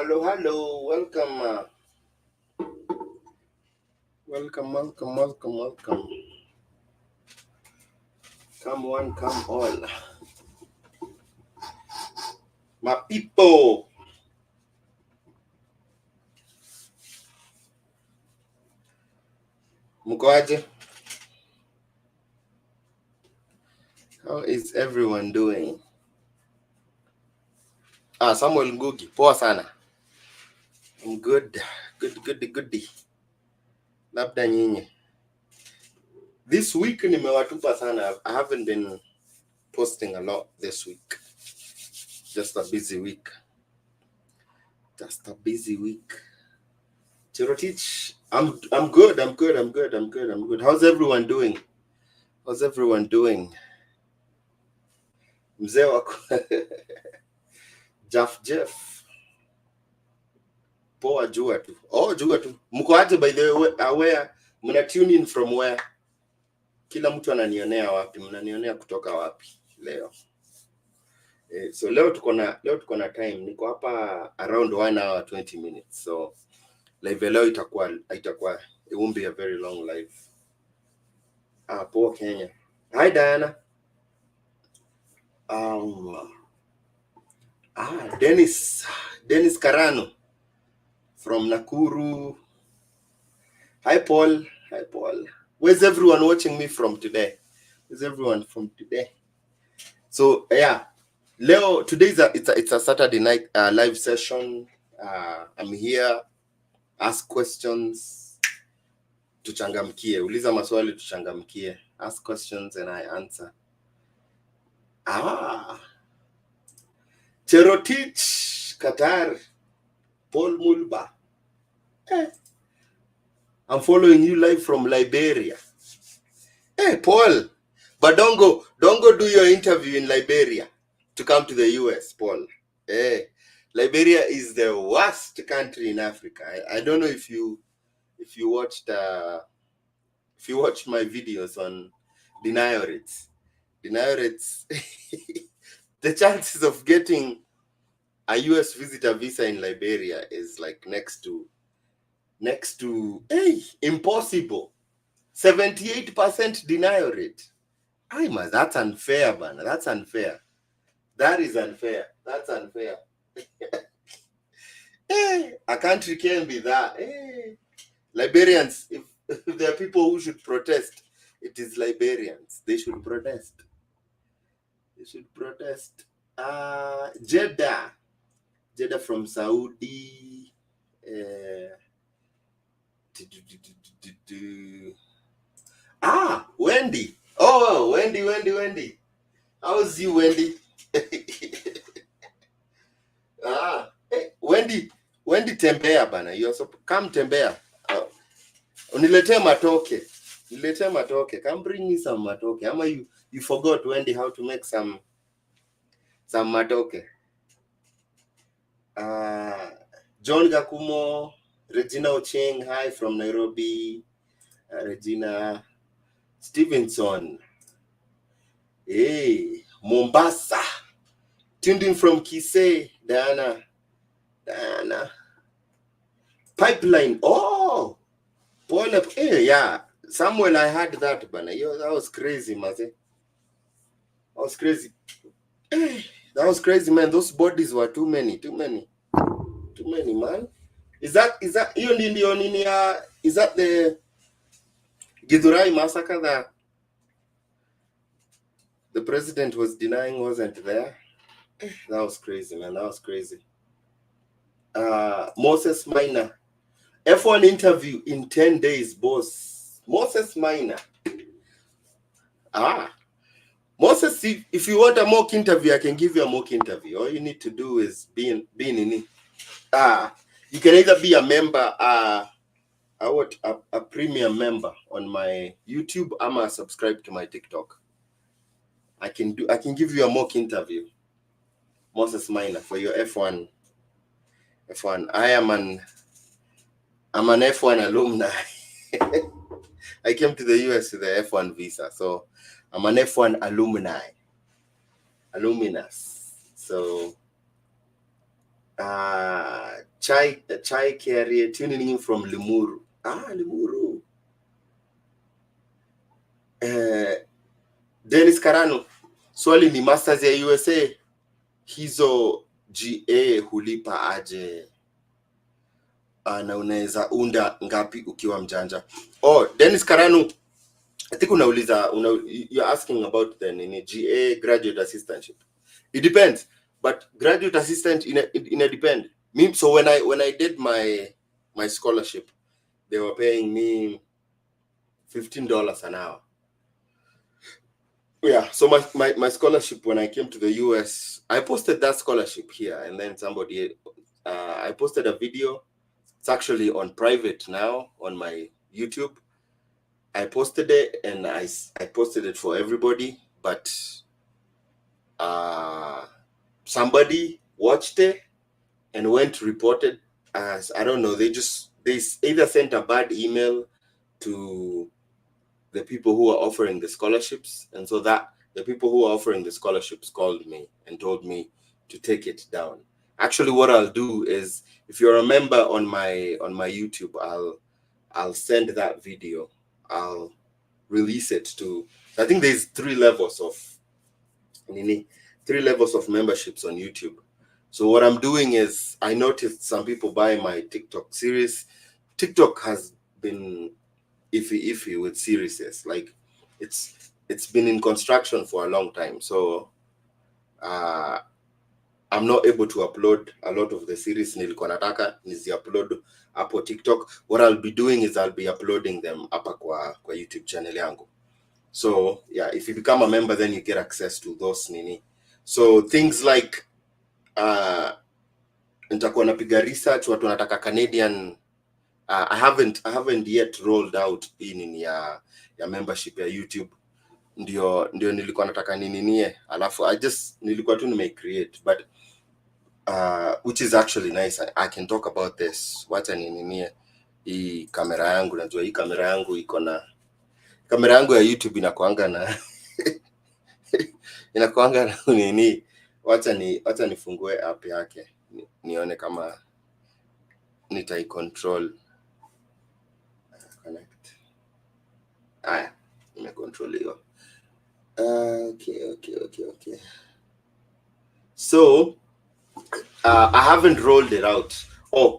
Hello. Welcome. Welcome. Come one, come all. My people. Mkoaje? How is everyone doing? Samuel Ngugi. Poa sana. I'm good. Good. Labda nyinyi. This week nimewatupa sana. I haven't been posting a lot this week. Just a busy week. Chirotich, I'm good. How's everyone doing? Mzee wako. Jeff. Poa jua tu. Mko aje by the way, where mna tune in from where? Kila mtu ananionea wapi? Mnanionea kutoka wapi leo? So leo tuko na time. Niko hapa around 1 hour 20 minutes. So live leo itakuwa it won't be a very long live. Poa Kenya. Hi Diana. Dennis Karano from Nakuru. Hi Paul. Where's everyone watching me from today? So yeah, Leo today it's a Saturday night live session. I'm here. Ask questions. Tuchangamkie. Uliza maswali tuchangamkie. Ask questions and I answer. Cherotich, Qatar, Paul Mulba. I'm following you live from Liberia. Hey, Paul, but don't go do your interview in Liberia to come to the US, Paul. Hey, Liberia is the worst country in Africa. I don't know if you watched my videos on denial rates. The chances of getting a US visitor visa in Liberia is like next to impossible. 78% denial rate. That's unfair, man. That's unfair. That is unfair. That's unfair. A country can be that. Liberians, if there are people who should protest, it is Liberians. They should protest. Jeddah from Saudi. Wendy. Oh, Wendy. How's you, Wendy? Wendy tembea bana. You also come tembea. Uniletee matoke. Come bring me some matoke. Ama you forgot, Wendy, how to make some matoke. John Gakumo, Regina Ocheng, hi from Nairobi. Regina Stevenson. Hey, Mombasa. Tuned in from Kisii, Diana. Pipeline. Oh, Paul. Hey, yeah. Samuel, I heard that, bana. That was crazy, man. That was crazy. That was crazy, man. Those bodies were too many, man. Is that is that the Githurai massacre that the president was denying wasn't there? That was crazy, man. Moses Minor. F1 interview in 10 days, boss. Moses Minor. Moses, if you want a mock interview, I can give you a mock interview. All you need to do is be in it. You can either be a member, a premium member on my YouTube, or subscribe to my TikTok. I can give you a mock interview. Moses Minor for your F1. I'm an F1 alumni. I came to the US with the F1 visa, so I'm an F1 alumnus. So Chai Carrier tuning in from Limuru. Limuru. Dennis Karano, swali ni masters ya USA hizo GA hulipa aje? Na unaweza unda ngapi ukiwa mjanja? Dennis Karano, I think you're asking about the GA graduate assistantship. It depends, but graduate assistant in a depend. So when I did my scholarship, they were paying me $15 an hour. Yeah, so my scholarship, when I came to the US, I posted that scholarship here, and then I posted a video. It's actually on private now on my YouTube. I posted it, and I posted it for everybody, but somebody watched it and went to report it as, I don't know, they either sent a bad email to the people who are offering the scholarships, and so that the people who are offering the scholarships called me and told me to take it down. Actually, what I'll do is, if you're a member on my YouTube, I'll send that video. I'll release it to, I think there's 3 levels of memberships on YouTube. So what I'm doing is, I noticed some people buy my TikTok series. TikTok has been iffy with series. Like, it's been in construction for a long time, so I'm not able to upload a lot of the series nilikuwa nataka nizi-upload hapo TikTok. What I'll be doing is I'll be uploading them hapa kwa YouTube channel yangu. So yeah, if you become a member, then you get access to those so things like nitakuwa napiga research, watu wanataka Canadian. I haven't yet rolled out ya membership ya YouTube. Ndio nilikuwa nataka alafu nilikuwa tu create, but which is actually nice. I can talk about this. Wacha hii kamera yangu, najua hii kamera yangu iko na kamera yangu ya YouTube inakuanga na inakuanga na wacha nifungue app yake nione kama nitai-control. Connect. Nimecontrol hiyo. Okay. So I haven't rolled it out.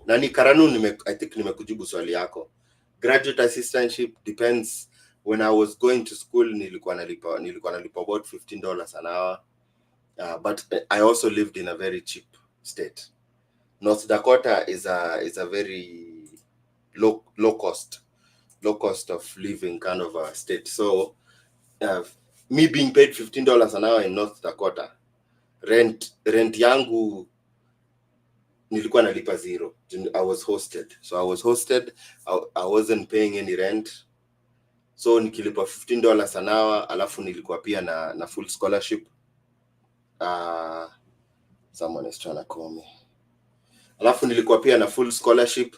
Nani Karanu, I think nimekujibu swali yako. Graduate assistantship depends. When I was going to school, nilikuwa nalipa about $15 an hour. But I also lived in a very cheap state. North Dakota is a very low cost of living kind of a state. So me being paid $15 an hour in North Dakota, rent yangu nilikuwa nalipa zero. I was hosted. I wasn't paying any rent. So nikilipa $15 an hour, alafu nilikuwa pia na full scholarship. Someone is trying to call me. Alafu nilikuwa pia na full scholarship.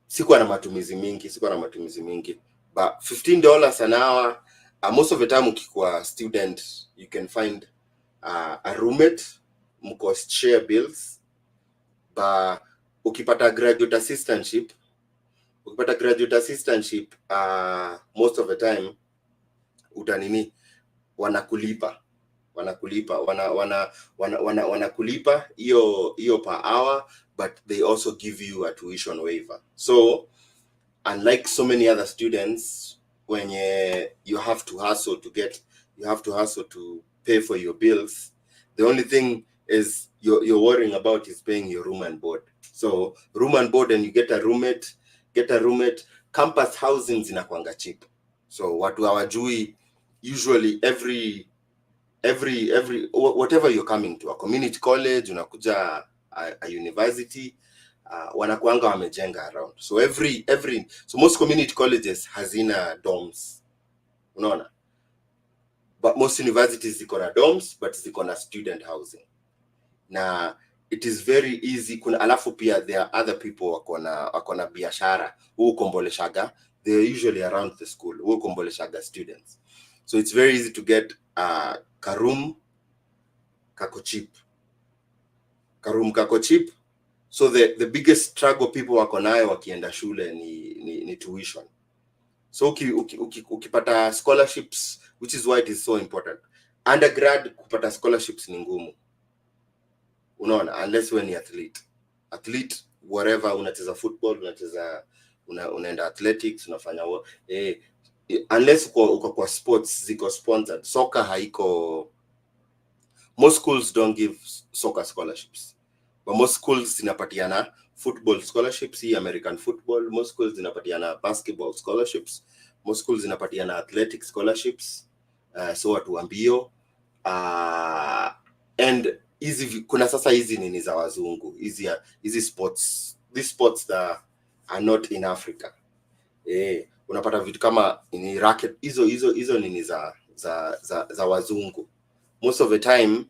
Sikuwa na matumizi mingi. But $15 an hour, most of the time ukikuwa student, you can find a roommate, mko share bills. But ukipata graduate assistantship, most of the time wanakulipa hiyo per hour, but they also give you a tuition waiver. So unlike so many other students, when you have to hustle to pay for your bills, the only thing is you're worrying about is paying your room and board. So room and board, and you get a roommate. Campus housing zinakuanga cheap. So watu hawajui, usually every whatever you're coming to, a community college, unakuja a university, wanakuanga wamejenga around. So so most community colleges hazina dorms, unaona, but most universities ziko na dorms, but ziko na student housing. Na it is very easy. Alafu pia there are other people wako na biashara who komboleshaga. They are usually around the school who komboleshaga students. So it's very easy to get karoom kako cheap. karoom kako cheap. So the biggest struggle people wako nayo wakienda shule ni tuition. So ukipata scholarships, which is why it is so important. Undergrad kupata scholarships ni ngumu. Unaona, unless when ni athlete whatever, unacheza football, unacheza unaenda athletics, unafanya unless uko kwa sports ziko sponsored. Soccer haiko, most schools don't give soccer scholarships, but most schools zinapatiana football scholarships, American football. Most schools zinapatiana basketball scholarships, most schools zinapatiana athletic scholarships, so watu wa mbio, and hizi kuna sasa hizi nini za wazungu, hizi sports, these sports that are not in Africa. Unapata vitu kama ni racket, hizo nini za wazungu. Most of the time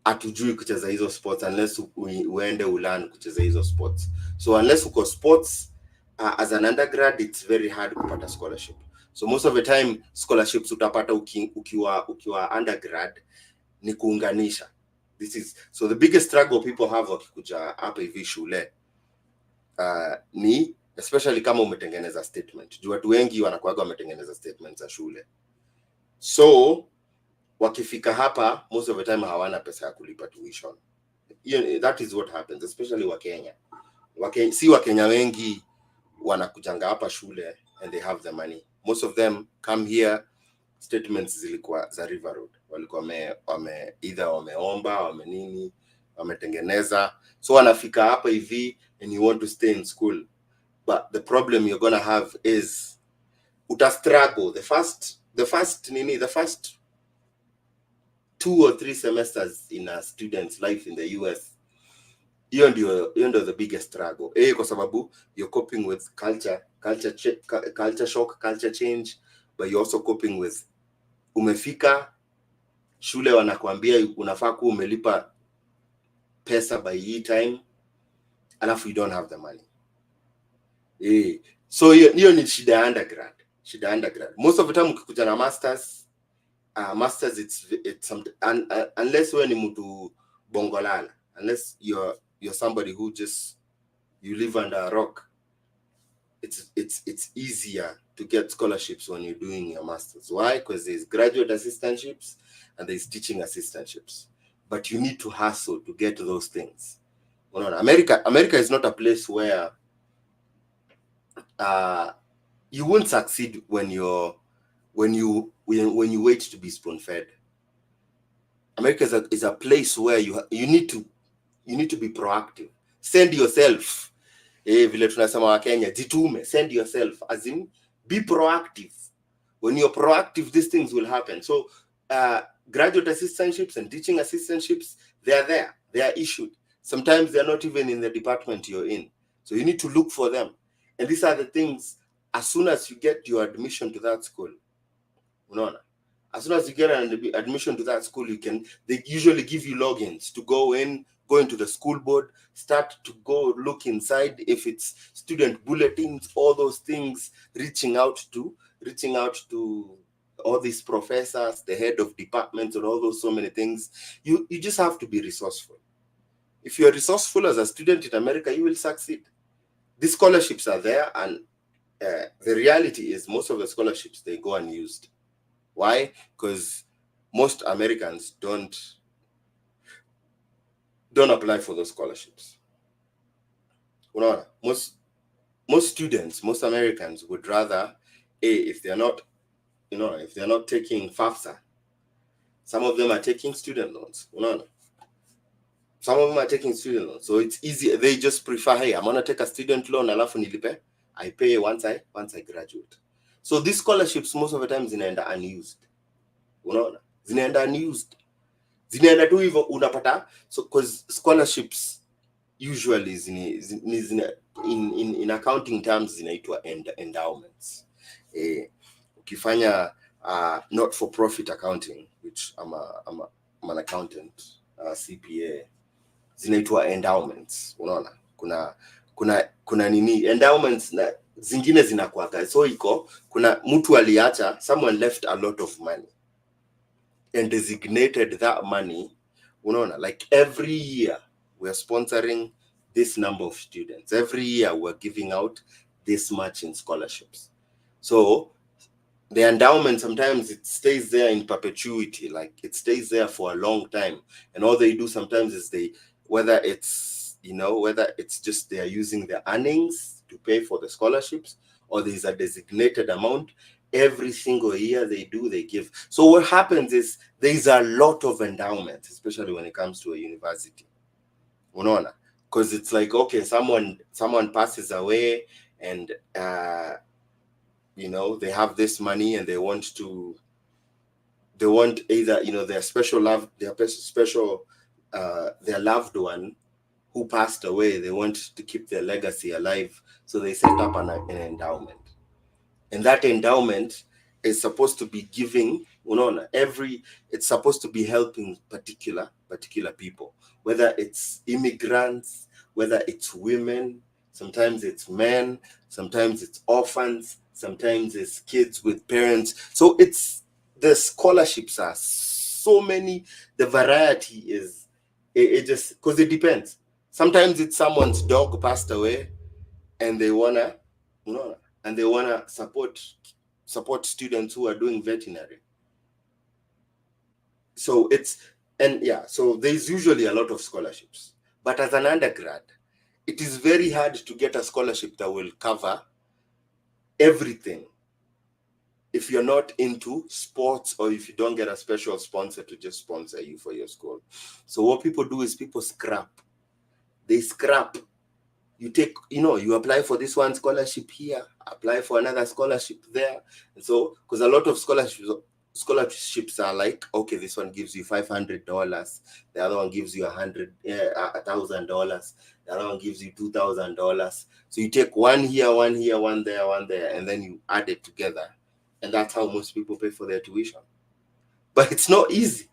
atujui kucheza hizo sports unless uende ulan kucheza hizo sports. So unless uko sports as an undergrad, it's very hard kupata scholarship. So most of the time scholarships utapata ukiwa undergrad ni kuunganisha. So the biggest struggle people have wakikuja hapa hivi shule ni especially kama umetengeneza statement. Juu watu wengi wanakuaga wametengeneza statements za shule. So wakifika hapa most of the time hawana pesa ya kulipa tuition. That is what happens, especially Wakenya. Si Wakenya wengi wanakujanga hapa shule and they have the money. Most of them come here, statements zilikuwa za River Road. Walikuwa either wameomba, wametengeneza. So wanafika hapa hivi and you want to stay in school. But the problem you're going to have is uta struggle the first 2 or 3 semesters in a student's life in the US. Hiyo ndio the biggest struggle. Kwa sababu you're coping with culture shock, culture change, but you're also coping with umefika shule wanakuambia unafaa kuwa umelipa pesa by hii time, alafu you don't have the money. So hiyo ni shida ya undergrad. Most of the time ukikuja na masters it's unless wewe ni mtu bongolala, unless you're somebody who just you live under a rock, it's easier to get scholarships when you're doing your masters. Why? Because there's graduate assistantships and there's teaching assistantships, but you need to hustle to get those things. America is not a place where you won't succeed when you wait to be spoon fed. America is a place where you need to be proactive. Send yourself. Vile tunasema wa Kenya, jitume, send yourself, as in be proactive. When you're proactive, these things will happen. So graduate assistantships and teaching assistantships, they are there, they are issued. Sometimes they're not even in the department you're in, so you need to look for them. And these are the things, as soon as you get your admission to that school, as soon as you get an admission to that school, they usually give you logins to go into the school board, start to go look inside if it's student bulletins, all those things, reaching out to all these professors, the head of departments, and all those so many things. You just have to be resourceful. If you're resourceful as a student in America, you will succeed. These scholarships are there, and the reality is most of the scholarships, they go unused. Why? Because most Americans don't apply for those scholarships. Most students, most Americans would rather, if they're not taking FAFSA, some of them are taking student loans. Some of them are taking student loans, so it's easy. They just prefer, hey, I'm gonna take a student loan, alafu nilipe, I pay once I graduate. So these scholarships most of the time zinaenda unused. Zinaenda unused. Zinaenda tu hivyo unapata. So because scholarships usually in accounting terms zinaitwa endowments. Ukifanya not for profit accounting, which I'm an accountant, CPA, zinaitwa endowments. Kuna nini endowments na zingine zinakuaga, so kuna mtu aliacha, someone left a lot of money and designated that money Unaona, like every year we're sponsoring this number of students. Every year we're giving out this much in scholarships. So the endowment, sometimes it stays there in perpetuity, like it stays there for a long time. And all they do sometimes is whether it's just they are using their earnings to pay for the scholarships, or there's a designated amount every single year they give. So what happens is there's a lot of endowments, especially when it comes to a university. Unaona? Because it's like, okay, someone passes away, and they have this money, and they want either their special their loved one who passed away, they want to keep their legacy alive, so they set up an endowment. And that endowment is supposed to be giving, it's supposed to be helping particular people, whether it's immigrants, whether it's women, sometimes it's men, sometimes it's orphans, sometimes it's kids with parents. So the scholarships are so many. The variety is, it just, because it depends. Sometimes it's someone's dog passed away, and they wanna support students who are doing veterinary. So so there's usually a lot of scholarships. But as an undergrad, it is very hard to get a scholarship that will cover everything if you're not into sports, or if you don't get a special sponsor to just sponsor you for your school. So what people do is people scrap. They scrap. You apply for this one scholarship here, apply for another scholarship there. And so, because a lot of scholarships are like, okay, this one gives you $500, the other one gives you $1,000, the other one gives you $2,000. So you take one here, one here, one there, and then you add it together, and that's how most people pay for their tuition. But it's not easy.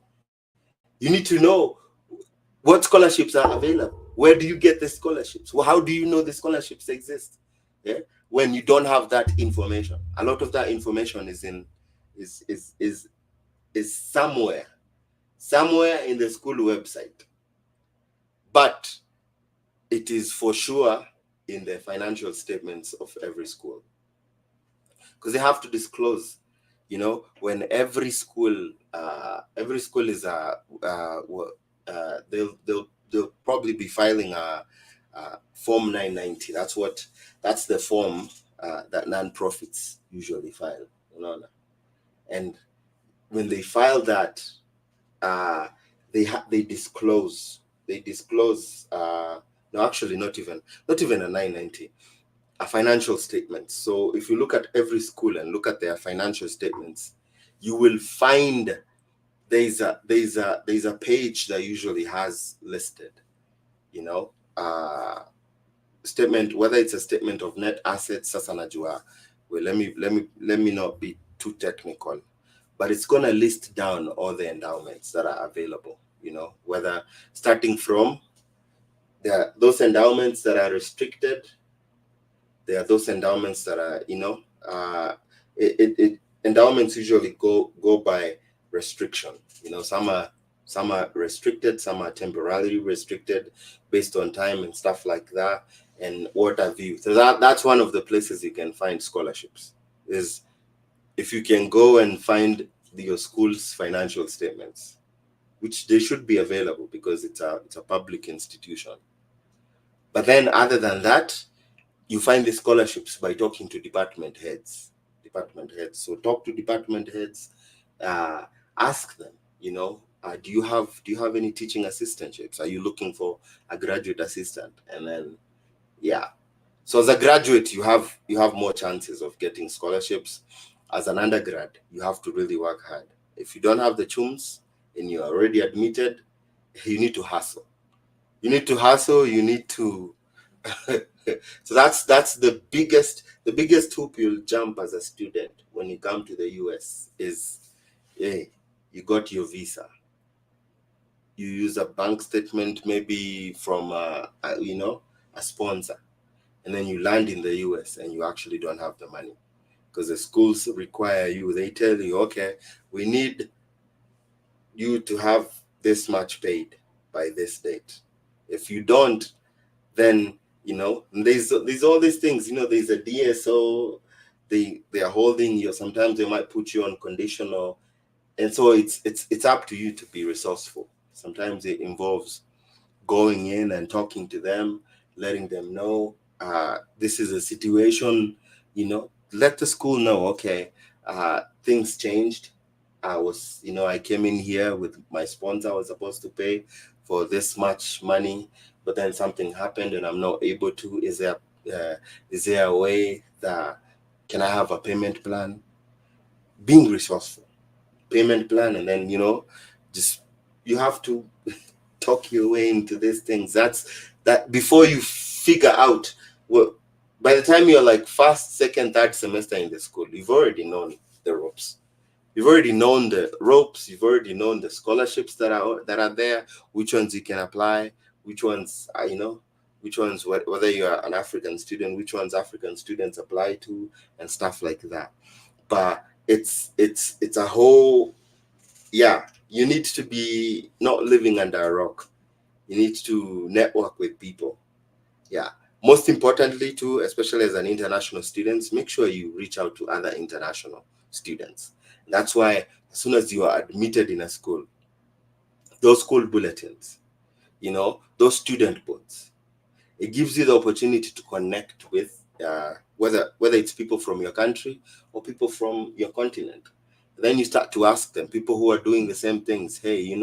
You need to know what scholarships are available. Where do you get the scholarships? Well, how do you know the scholarships exist? Yeah, when you don't have that information. A lot of that information is somewhere in the school website, but it is for sure in the financial statements of every school, because they have to disclose. When every school is they'll probably be filing a Form 990. That's the form that non-profits usually file. And when they file that, they disclose. No, actually, not even a 990. A financial statement. So if you look at every school and look at their financial statements, you will find there's a page that usually has listed, statement, whether it's a statement of net assets. Sasa najua, well, let me not be too technical, but it's going to list down all the endowments that are available, whether starting from those endowments that are restricted. There are those endowments that are, endowments usually go by restriction. Some are restricted, some are temporarily restricted based on time and stuff like that, and what have you. So that's one of the places you can find scholarships, is if you can go and find your school's financial statements, which they should be available because it's a public institution. But then other than that, you find the scholarships by talking to department heads. So talk to department heads, ask them, do you have any teaching assistantships? Are you looking for a graduate assistant? And then, so as a graduate, you have more chances of getting scholarships. As an undergrad, you have to really work hard. If you don't have the chums and you're already admitted, you need to hustle. You need to so that's the biggest hoop you'll jump as a student when you come to the US is, you got your visa. You use a bank statement, maybe from a sponsor, and then you land in the US and you actually don't have the money, because the schools require you. They tell you, okay, we need you to have this much paid. by this date. If you don't, then there's all these things. There's a DSO. They are holding you. Sometimes they might put you on conditional, and so it's up to you to be resourceful. Sometimes it involves going in and talking to them, letting them know this is a situation. Let the school know, okay, things changed. I came in here with my sponsor. I was supposed to pay for this much money, but then something happened and I'm not able to. Is there a way that can I have a payment plan? Being resourceful, payment plan, and then just you have to talk your way into these things. That before you figure out, well, by the time you're like first, second, third semester in the school, you've already known the ropes. You've already known the ropes. You've already known the scholarships that are there, which ones you can apply, which ones which ones, whether you are an African student, which ones African students apply to, and stuff like that. But it's a whole, yeah. You need to be not living under a rock. You need to network with people. Yeah. Most importantly, too, especially as an international student, make sure you reach out to other international students. That's why as soon as you are admitted in a school, those school bulletins, those student boards, it gives you the opportunity to connect with whether it's people from your country or people from your continent. Then you start to ask them, people who are doing the same things, hey,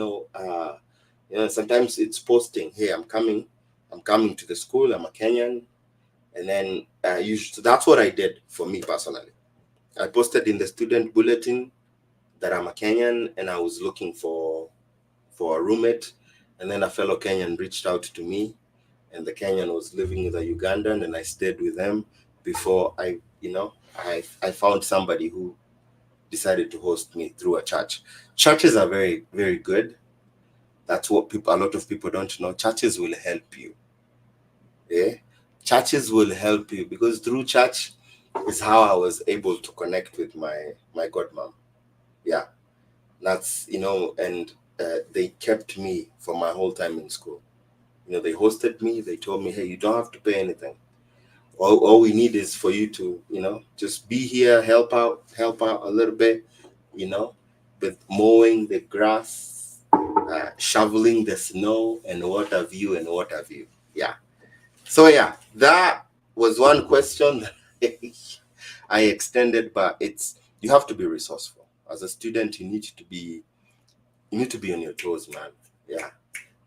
sometimes it's posting, hey, I'm coming to the school, I'm a Kenyan. And then so that's what I did for me personally. I posted in the student bulletin that I'm a Kenyan and I was looking for a roommate. And then a fellow Kenyan reached out to me, and the Kenyan was living with a Ugandan, and I stayed with them before I found somebody who decided to host me through a church. Churches are very, very good. That's what a lot of people don't know. Churches will help you. Yeah, churches will help you, because through church is how I was able to connect with my godmom. Yeah, that's and they kept me for my whole time in school. They hosted me. They told me, hey, you don't have to pay anything. All we need is for you to just be here, help out a little bit, with mowing the grass, shoveling the snow, and what have you. Yeah. So yeah, that was one question that I extended, but you have to be resourceful. As a student, you need to be on your toes, man. Yeah.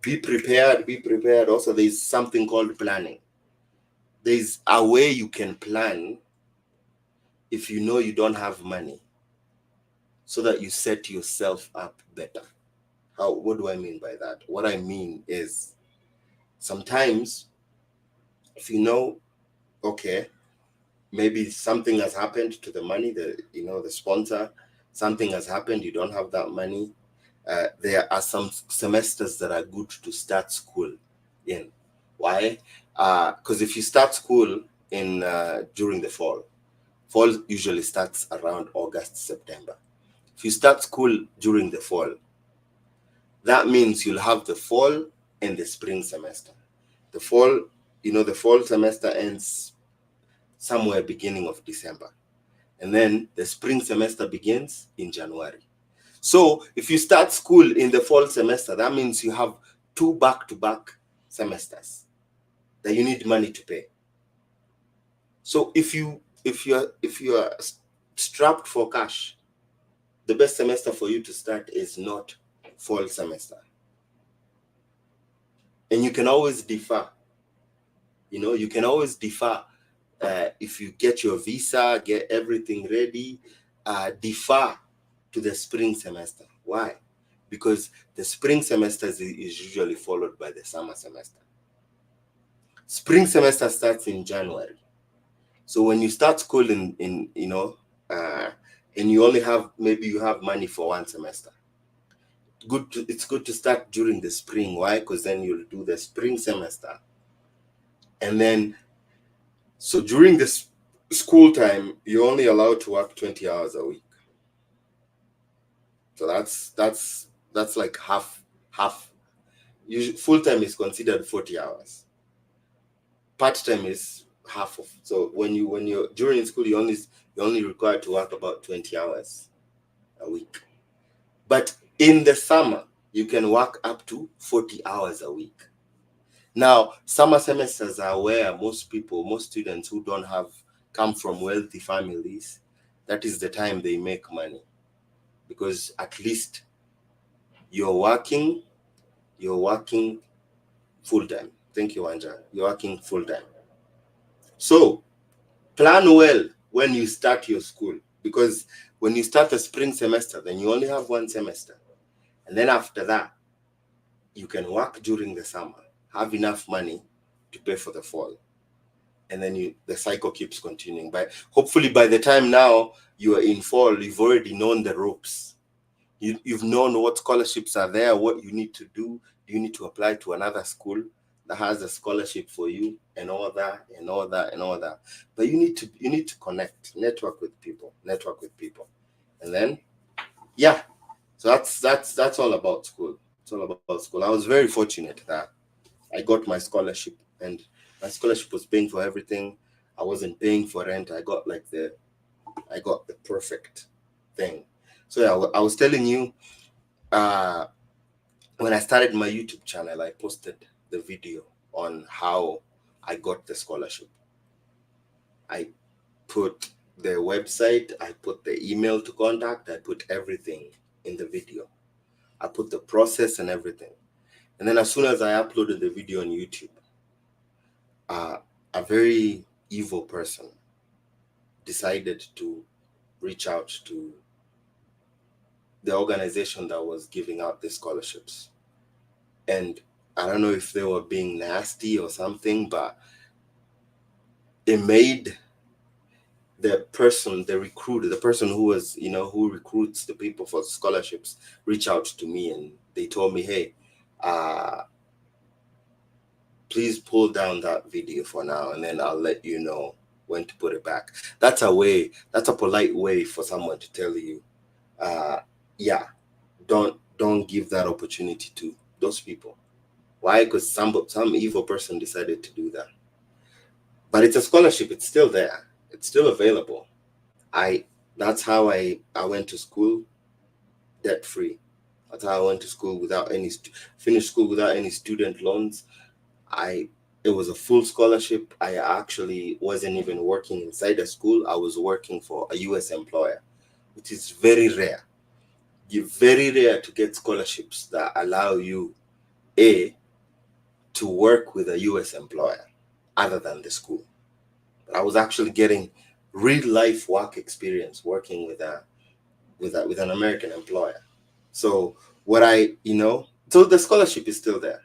Be prepared. Also, there's something called planning. There's a way you can plan if you don't have money, so that you set yourself up better. What do I mean by that? What I mean is, sometimes if okay, maybe something has happened to the money, the sponsor, something has happened, you don't have that money. There are some semesters that are good to start school in. Why? Because if you start school in during the fall usually starts around August, September. If you start school during the fall, that means you'll have the fall and the spring semester. The fall semester ends somewhere beginning of December. And then the spring semester begins in January. So if you start school in the fall semester, that means you have 2 back-to-back semesters that you need money to pay. So if you are strapped for cash, the best semester for you to start is not fall semester. And you can always defer. You can always defer. If you get your visa, get everything ready, defer to the spring semester. Why? Because the spring semester is usually followed by the summer semester. Spring semester starts in January. So when you start school and you only have, maybe you have money for one semester, it's good to start during the spring. Why? Because then you'll do the spring semester. And then, so during this school time, you're only allowed to work 20 hours a week. So that's like half. full-time is considered 40 hours. Part-time is half of. So when you're during school, you're only required to work about 20 hours a week. But in the summer, you can work up to 40 hours a week. Now, summer semesters are where most students who don't come from wealthy families, that is the time they make money, because at least you're working full time. Thank you, Anja. You're working full time. So plan well when you start your school, because when you start the spring semester, then you only have one semester. And then after that, you can work during the summer, have enough money to pay for the fall. And then the cycle keeps continuing. But hopefully by the time now you are in fall, you've already known the ropes. You've known what scholarships are there, what you need to do. You need to apply to another school that has a scholarship for you, and all that. But you need to connect, network with people. And then, yeah. So that's all about school. It's all about school. I was very fortunate that I got my scholarship, and my scholarship was paying for everything. I wasn't paying for rent. I got the perfect thing. So yeah, I was telling you, when I started my YouTube channel, I posted the video on how I got the scholarship. I put the website, I put the email to contact, I put everything in the video. I put the process and everything. And then as soon as I uploaded the video on YouTube, a very evil person decided to reach out to the organization that was giving out the scholarships. And I don't know if they were being nasty or something, but it made the person who was, who recruits the people for scholarships, reach out to me, and they told me, hey, please pull down that video for now, and then I'll let you know when to put it back. That's a polite way for someone to tell you, don't give that opportunity to those people. Why? Because some evil person decided to do that. But it's a scholarship. It's still there. It's still available. That's how I went to school debt free. That's how I went to school finished school without any student loans. It was a full scholarship. I actually wasn't even working inside a school. I was working for a US employer, which is very rare. It's very rare to get scholarships that allow you to work with a US employer other than the school. But I was actually getting real life work experience working with an American employer. So so the scholarship is still there.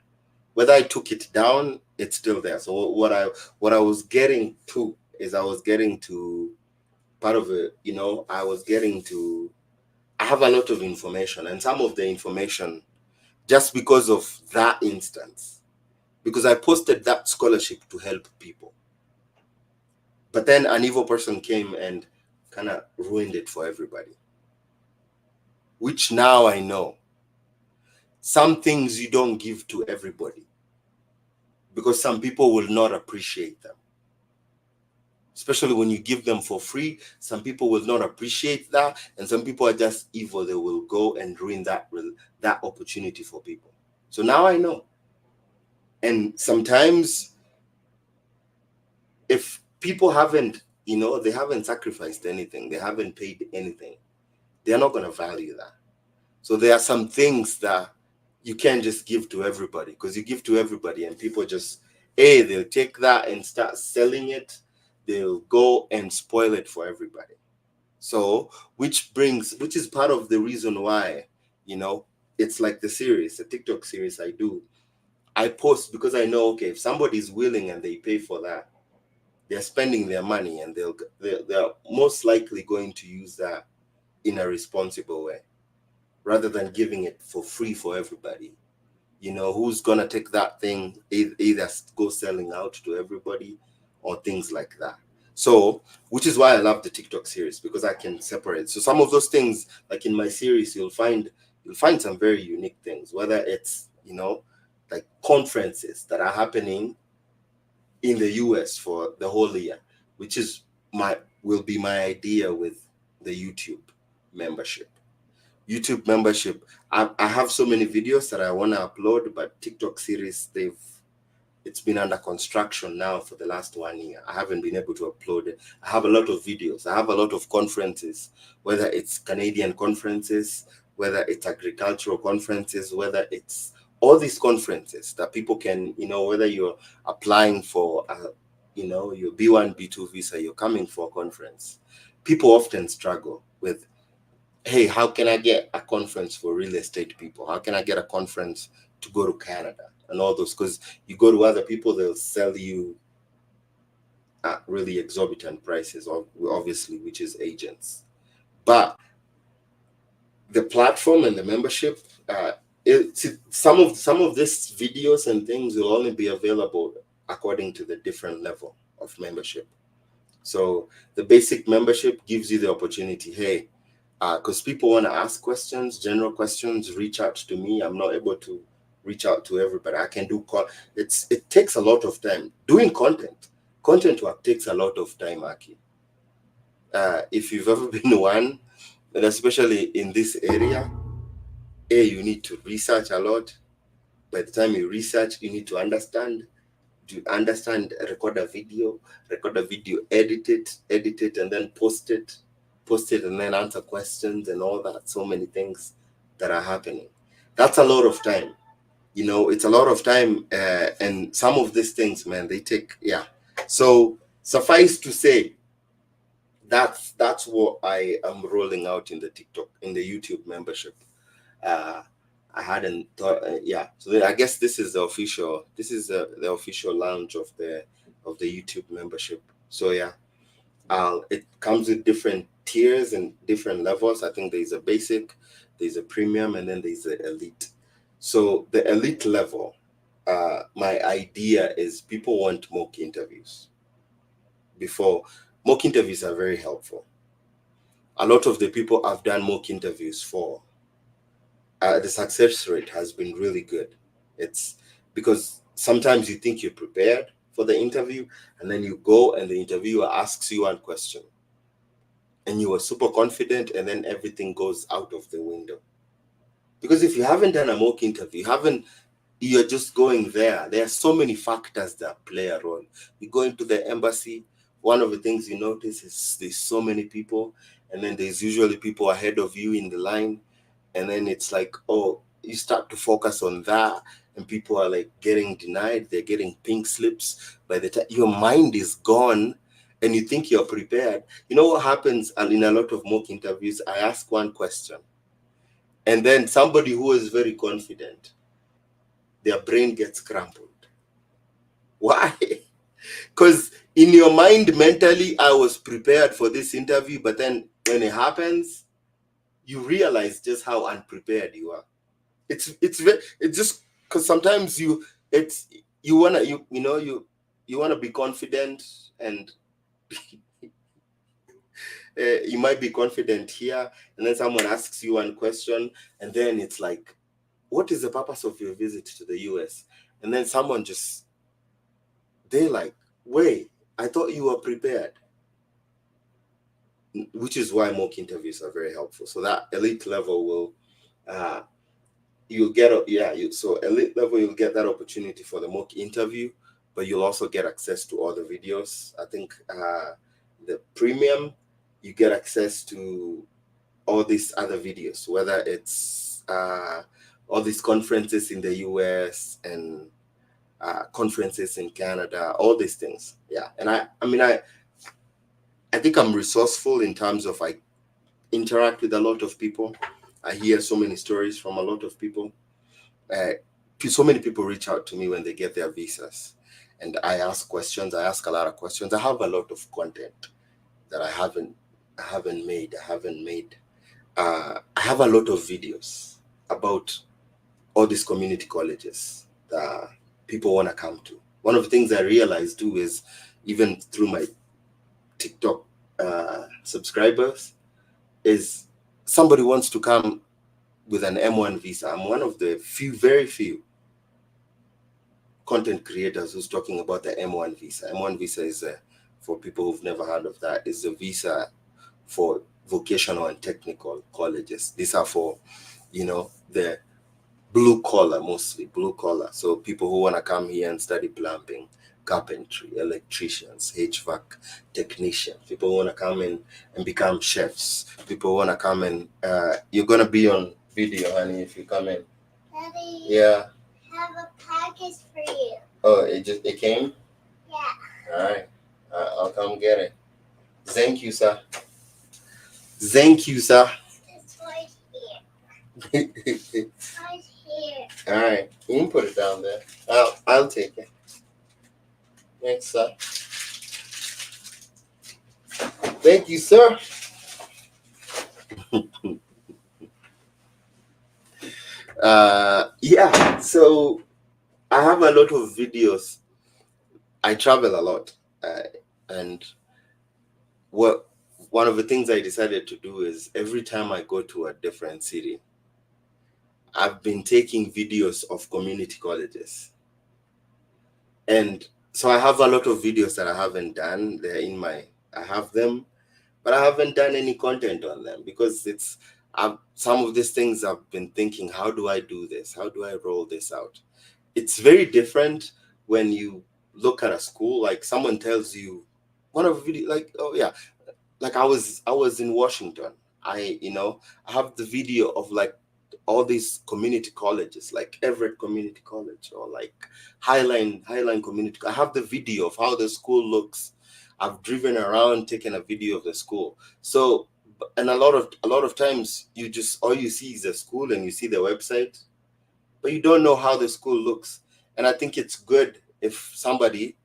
Whether I took it down, it's still there. So what I was getting to is I have a lot of information, and some of the information, just because of that instance, because I posted that scholarship to help people. But then an evil person came and kind of ruined it for everybody. Which now I know. Some things you don't give to everybody, because some people will not appreciate them. Especially when you give them for free, some people will not appreciate that, and some people are just evil. They will go and ruin that opportunity for people. So now I know. And sometimes, if people haven't, they haven't sacrificed anything, they haven't paid anything, they're not going to value that. So there are some things that you can't just give to everybody, because you give to everybody and people just, they'll take that and start selling it. They'll go and spoil it for everybody. So, which is part of the reason why, it's like the TikTok series I do. I post because I know, okay, if somebody's willing and they pay for that, they're spending their money, and they're most likely going to use that in a responsible way, rather than giving it for free for everybody. Who's gonna take that thing, either go selling out to everybody or things like that. So, which is why I love the TikTok series, because I can separate. So some of those things, like in my series, you'll find some very unique things, whether it's like conferences that are happening in the US for the whole year, which is will be my idea with the YouTube membership. YouTube membership. I have so many videos that I want to upload, but TikTok series, it's been under construction now for the last 1 year. I haven't been able to upload it. I have a lot of videos. I have a lot of conferences, whether it's Canadian conferences, whether it's agricultural conferences, whether it's all these conferences that people can, whether you're applying for, your B1, B2 visa, you're coming for a conference. People often struggle with, hey, how can I get a conference for real estate people? How can I get a conference to go to Canada and all those? Because you go to other people, they'll sell you at really exorbitant prices, obviously, which is agents. But the platform and the membership, some of these videos and things will only be available according to the different level of membership. So the basic membership gives you the opportunity, hey, because people want to ask questions, general questions, reach out to me. I'm not able to reach out to everybody. I can do it takes a lot of time. Doing content work takes a lot of time, Aki. If you've ever been one, and especially in this area, you need to research a lot. By the time you research, you need to understand. Record a video, edit it, and then post it, and then answer questions and all that. So many things that are happening. That's a lot of time. It's a lot of time, and some of these things, man, they take, So suffice to say, that's what I am rolling out in the YouTube membership. I hadn't thought, So I guess this is the official launch of the YouTube membership. So it comes with different tiers and different levels. I think there's a basic, there's a premium, and then there's the elite. So the elite level, my idea is people want mock interviews. Mock interviews are very helpful. A lot of the people I've done mock interviews for, the success rate has been really good. It's because sometimes you think you're prepared for the interview, and then you go and the interviewer asks you one question and you are super confident, and then everything goes out of the window. Because if you haven't done a mock interview, you're just going there. There are so many factors that play a role. You go into the embassy, one of the things you notice is there's so many people, and then there's usually people ahead of you in the line. And then it's like, you start to focus on that, and people are like getting denied. They're getting pink slips. By the time your mind is gone and you think you're prepared, you know what happens in a lot of mock interviews? I ask one question, and then somebody who is very confident, their brain gets crumpled. Why? Because in your mind, mentally, I was prepared for this interview, but then when it happens, you realize just how unprepared you are. It's just because sometimes you wanna be confident, and you might be confident here, and then someone asks you one question, and then it's like, what is the purpose of your visit to the US? And then someone they're like, wait, I thought you were prepared. Which is why mock interviews are very helpful. So that elite level will, you'll get elite level, you'll get that opportunity for the mock interview, but you'll also get access to all the videos. I think the premium, you get access to all these other videos, whether it's all these conferences in the US and conferences in Canada, all these things. And I think I'm resourceful in terms of I interact with a lot of people. I hear so many stories from a lot of people. So many people reach out to me when they get their visas, and I ask questions. I ask a lot of questions. I have a lot of content that I haven't made. I have a lot of videos about all these community colleges that people want to come to. One of the things I realized too is, even through my TikTok subscribers, is somebody wants to come with an M1 visa. I'm one of the very few content creators who's talking about the M1 visa. M1 visa is for people who've never heard of that, is a visa for vocational and technical colleges. These are for, the blue collar, mostly blue collar. So people who want to come here and study plumbing, carpentry, electricians, HVAC technicians, people who want to come in and become chefs, people who want to come in. You're going to be on video, honey, if you come in. Daddy, Yeah. I have a package for you. Oh, it came? Yeah. All right. I'll come get it. Thank you, sir. Thank you, sir. It's right here. It's right here. All right. You can put it down there. I'll take it. Thanks, sir. Thank you, sir. Yeah, so I have a lot of videos. I travel a lot, and one of the things I decided to do is every time I go to a different city, I've been taking videos of community colleges. And so I have a lot of videos that I haven't done. I have them, but I haven't done any content on them because some of these things I've been thinking, how do I do this? How do I roll this out? It's very different when you look at a school, like someone tells you one of the video, like, oh yeah, like I was in Washington. I have the video of like all these community colleges, like Everett Community College or like Highline Community. I have the video of how the school looks. I've driven around taking a video of the school. So, and a lot of times you just, all you see is a school and you see the website, but you don't know how the school looks. And I think it's good if somebody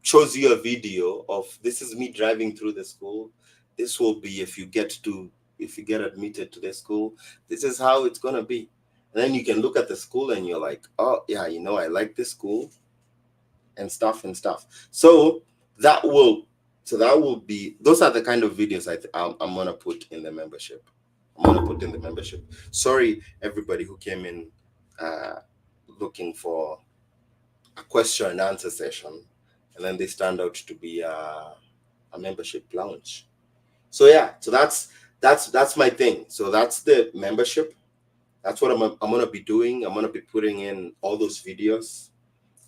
shows you a video of, this is me driving through the school. This will be if you get admitted to the school, this is how it's going to be. And then you can look at the school and you're like, oh yeah, I like this school and stuff. So that will be, those are the kind of videos I'm going to put in the membership. Sorry, everybody who came in looking for a question and answer session, and then this turned out to be a membership launch. So yeah, so that's my thing. So that's the membership. That's what I'm gonna be doing. I'm gonna be putting in all those videos.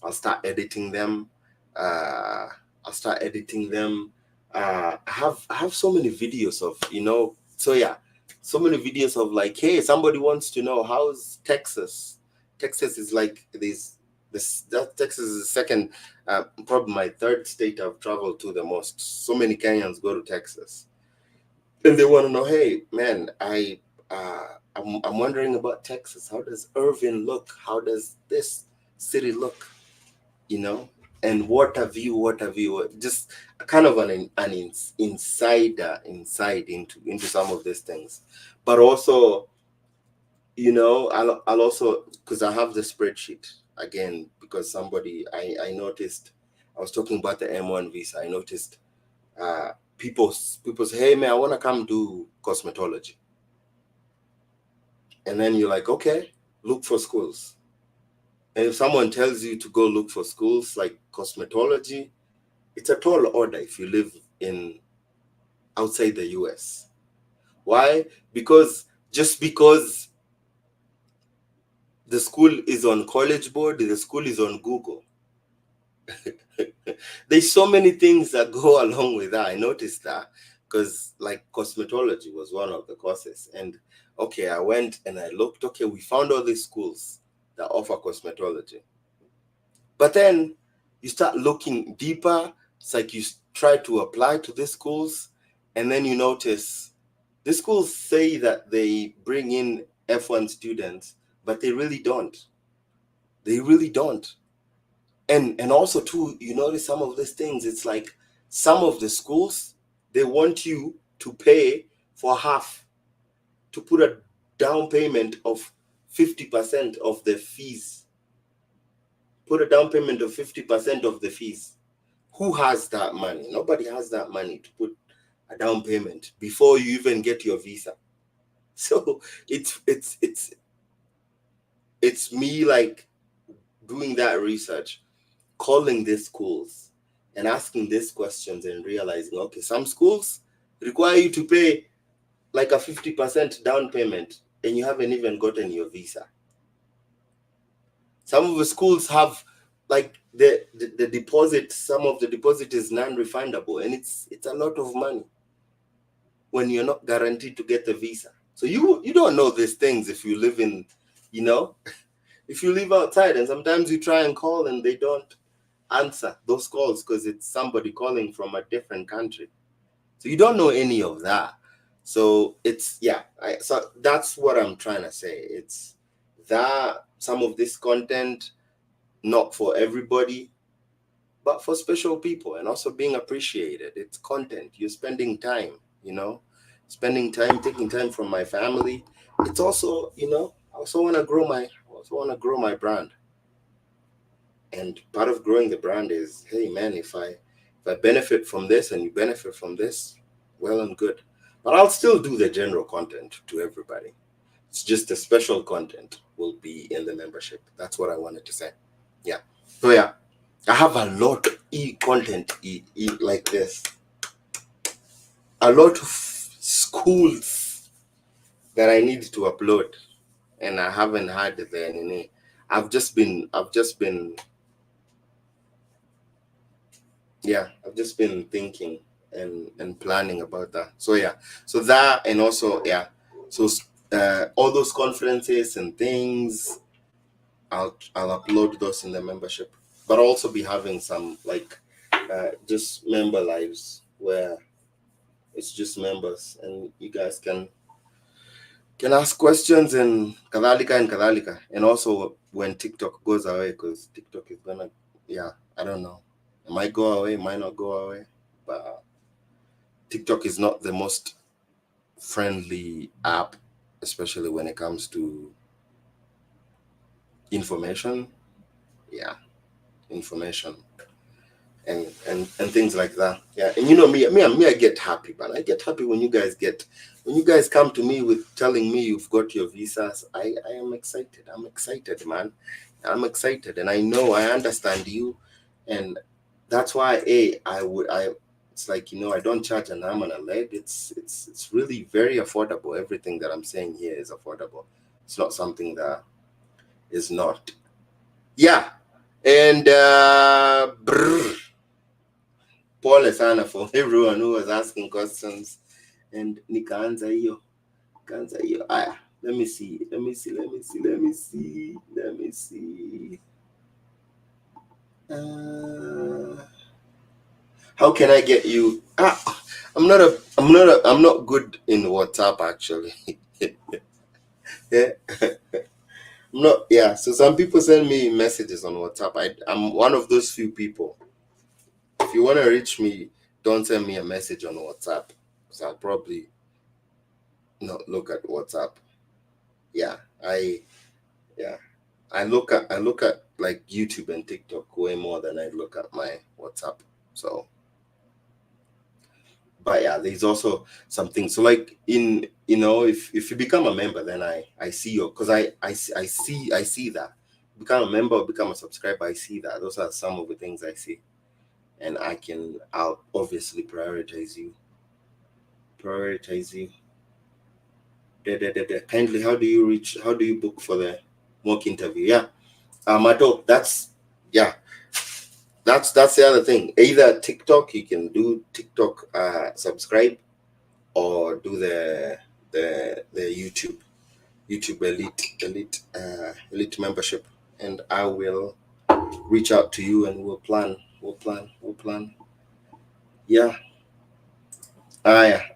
I'll start editing them. I have so many videos of, so yeah, so many videos of like, hey, somebody wants to know how's Texas. Texas is like Texas is the second, probably my third state I've traveled to the most. So many Kenyans go to Texas, and they want to know, hey, man, I'm wondering about Texas. How does Irving look? How does this city look? And what have you? Just kind of an insight into some of these things, but also, I'll also, because I have the spreadsheet again, because somebody I noticed, I was talking about the M1 visa. I noticed people say, hey man, I want to come do cosmetology. And then you're like, okay, look for schools. And if someone tells you to go look for schools like cosmetology, it's a tall order if you live outside the US. Why? Because the school is on College Board, the school is on Google. There's so many things that go along with that. I noticed that because like cosmetology was one of the courses. And okay, I went and I looked, okay, we found all these schools that offer cosmetology. But then you start looking deeper. It's like you try to apply to these schools, and then you notice the schools say that they bring in F1 students, but they really don't. And also too, you notice some of these things, it's like some of the schools, they want you to pay for half, to put a down payment of 50% of the fees. Put a down payment of 50% of the fees. Who has that money? Nobody has that money to put a down payment before you even get your visa. So it's me like doing that research, calling these schools and asking these questions and realizing, okay, some schools require you to pay like a 50% down payment and you haven't even gotten your visa. Some of the schools have like the deposit, some of the deposit is non-refundable, and it's a lot of money when you're not guaranteed to get the visa. So you don't know these things if you live in, if you live outside, and sometimes you try and call and they don't answer those calls because it's somebody calling from a different country. So you don't know any of that. So it's, so that's what I'm trying to say. It's that some of this content, not for everybody, but for special people, and also being appreciated. It's content. You're spending time, taking time from my family. It's also, I also want to grow my brand. And part of growing the brand is, hey man, if I benefit from this and you benefit from this, well and good. But I'll still do the general content to everybody. It's just the special content will be in the membership. That's what I wanted to say. Yeah. So yeah, I have a lot of content like this. A lot of schools that I need to upload, and I haven't had the. I've just been thinking and planning about that. So yeah, so that, and also so all those conferences and things, I'll upload those in the membership, but I'll also be having some like just member lives where it's just members and you guys can ask questions and kadhalika. And also when TikTok goes away, because TikTok is gonna, I don't know, it might go away, might not go away, but TikTok is not the most friendly app, especially when it comes to information. Information and things like that. And me, I get happy, man. I get happy when you guys come to me with telling me you've got your visas. I am excited. I'm excited, man. I'm excited, and I know I understand you, and that's why it's like, I don't charge an arm and a leg. It's really very affordable. Everything that I'm saying here is affordable. It's not something that is not. Yeah. And pole sana for everyone who was asking questions, and nikaanza hiyo aya, let me see how can I get you? I'm not good in WhatsApp actually. I'm not. So some people send me messages on WhatsApp. I'm one of those few people. If you want to reach me, don't send me a message on WhatsApp, because I'll probably not look at WhatsApp. I look at like YouTube and TikTok way more than I look at my WhatsApp. So, but there's also something. So like if you become a member, then I see you, because I see that. Become a member or become a subscriber, I see that. Those are some of the things I see. And I'll obviously prioritize you. Kindly, how do you book for the mock interview? Mato, that's the other thing. Either TikTok, you can do TikTok subscribe, or do the YouTube elite membership, and I will reach out to you and we'll plan.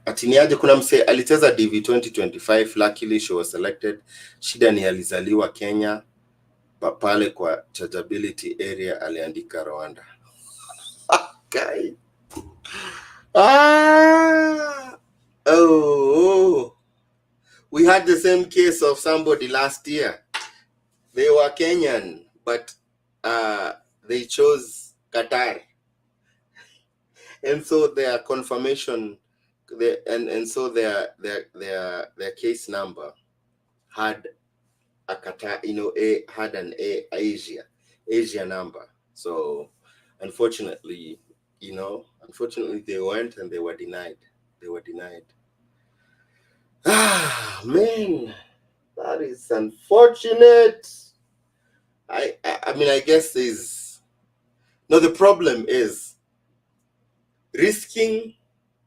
Atiniaje, kuna mse alicheza DV 2025, luckily she was selected. Shida ni alizaliwa Kenya, pale kwa chargeability area aliandika Rwanda. Okay. We had the same case of somebody last year. They were Kenyan, but they chose Qatar, and so their confirmation, so their case number had a Qatar, had an Asia. Asia number. So unfortunately, they went and they were denied. Ah, man, that is unfortunate. I mean, I guess the problem is risking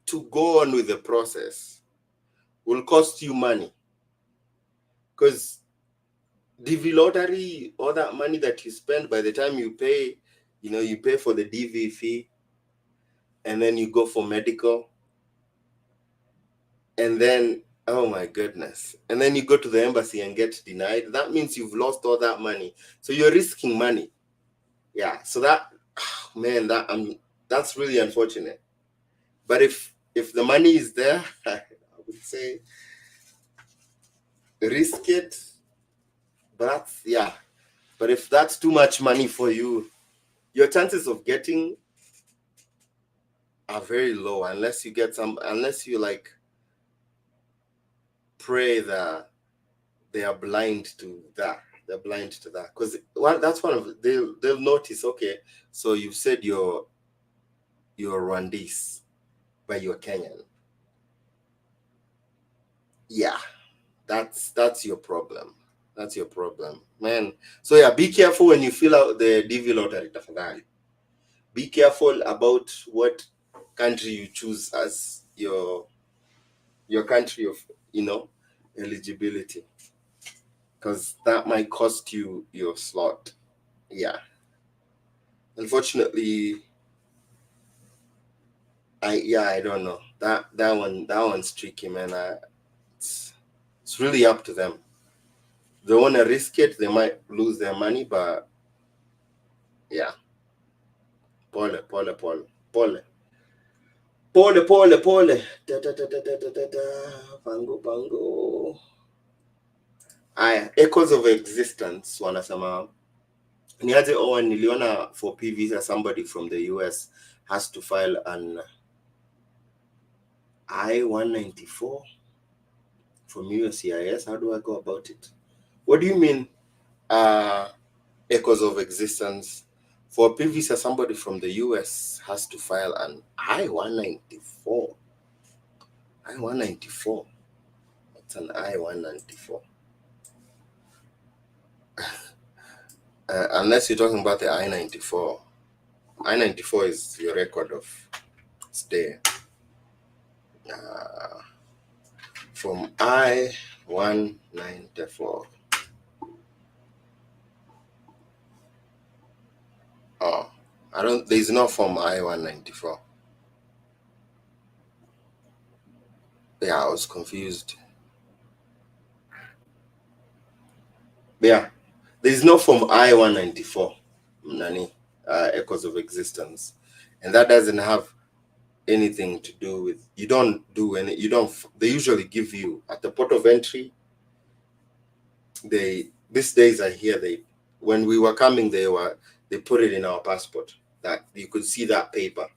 to go on with the process will cost you money, because DV lottery, all that money that you spend, by the time you pay, you pay for the DV fee, and then you go for medical, and then, oh my goodness, and then you go to the embassy and get denied. That means you've lost all that money. So you're risking money. Yeah. So man, that's really unfortunate. But if the money is there, I would say risk it. But but if that's too much money for you, your chances of getting are very low, unless you like pray that they are blind to that. They're blind to that, because that's one of they'll notice. Okay, so you've said you're Rwandese, but you're Kenyan. Yeah, that's your problem. That's your problem, man. So yeah, be careful when you fill out the DV lottery. Tafadhali. Be careful about what country you choose as your country of eligibility, because that might cost you your slot. Yeah, unfortunately, I don't know, that one's tricky, man. It's really up to them. They want to risk it, they might lose their money, but yeah, pole pango. Aya, echoes of existence wanasema niaje. Owen, niliona for P visa somebody from the US has to file an I-194 from USCIS. How do I go about it? What do you mean, echoes of existence? For P visa, somebody from the US has to file an I-194. I-194. What's an I-194? Unless you're talking about the I-94. I-94 is your record of stay. From I-194. Oh, there's no form I-194. Yeah, I was confused. Yeah, there's no form I-194, Nani, echoes of existence. And that doesn't have anything to do with, they usually give you at the port of entry. These days I hear when we were coming, they put it in our passport, that you could see that paper.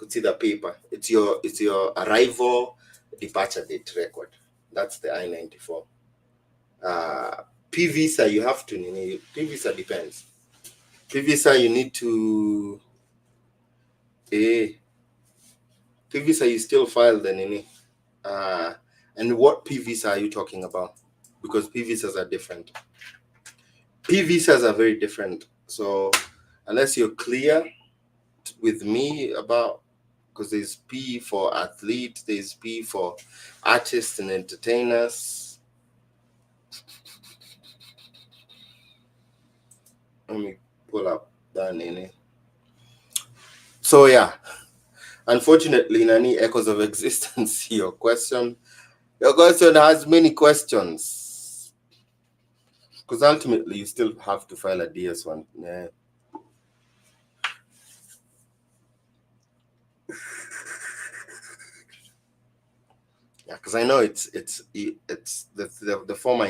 It's your arrival, departure date record. That's the I-94. P visa, you have to. P visa depends. P visa, you need to. P visa, you still file the nini. And what P visa are you talking about? Because P visas are different. P visas are very different. So unless you're clear with me about, because there's P for athlete, there's P for artists and entertainers. Let me pull up that nini. So yeah, unfortunately, Nani, echoes of existence. Your question has many questions, because ultimately you still have to file a DS1. Yeah. Yeah, because I know it's the form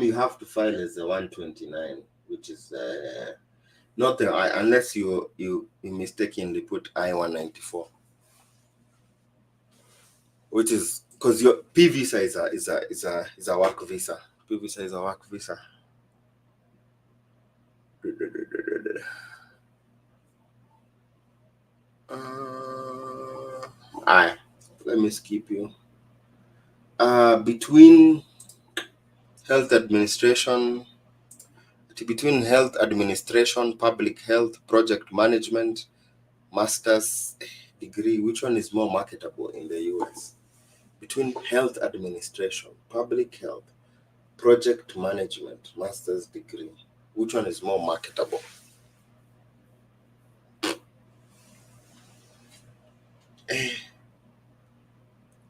you have to file is the 129, which is not the I, unless you mistakenly put I-194, which is because your P visa is a work visa. P visa is a work visa. Let me skip you. Between health administration, public health, project management, master's degree, which one is more marketable in the US? Between health administration, public health, project management, master's degree, which one is more marketable?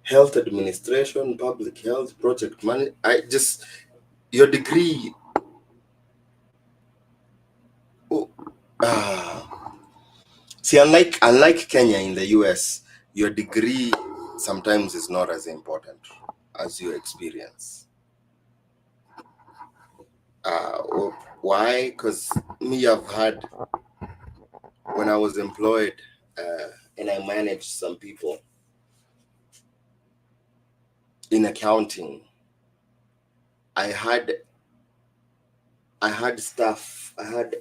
Health administration, public health, project management. Your degree. Oh, see, unlike Kenya, in the US, your degree sometimes is not as important as your experience. Why? Because me, I've had, when I was employed and I managed some people in accounting, I had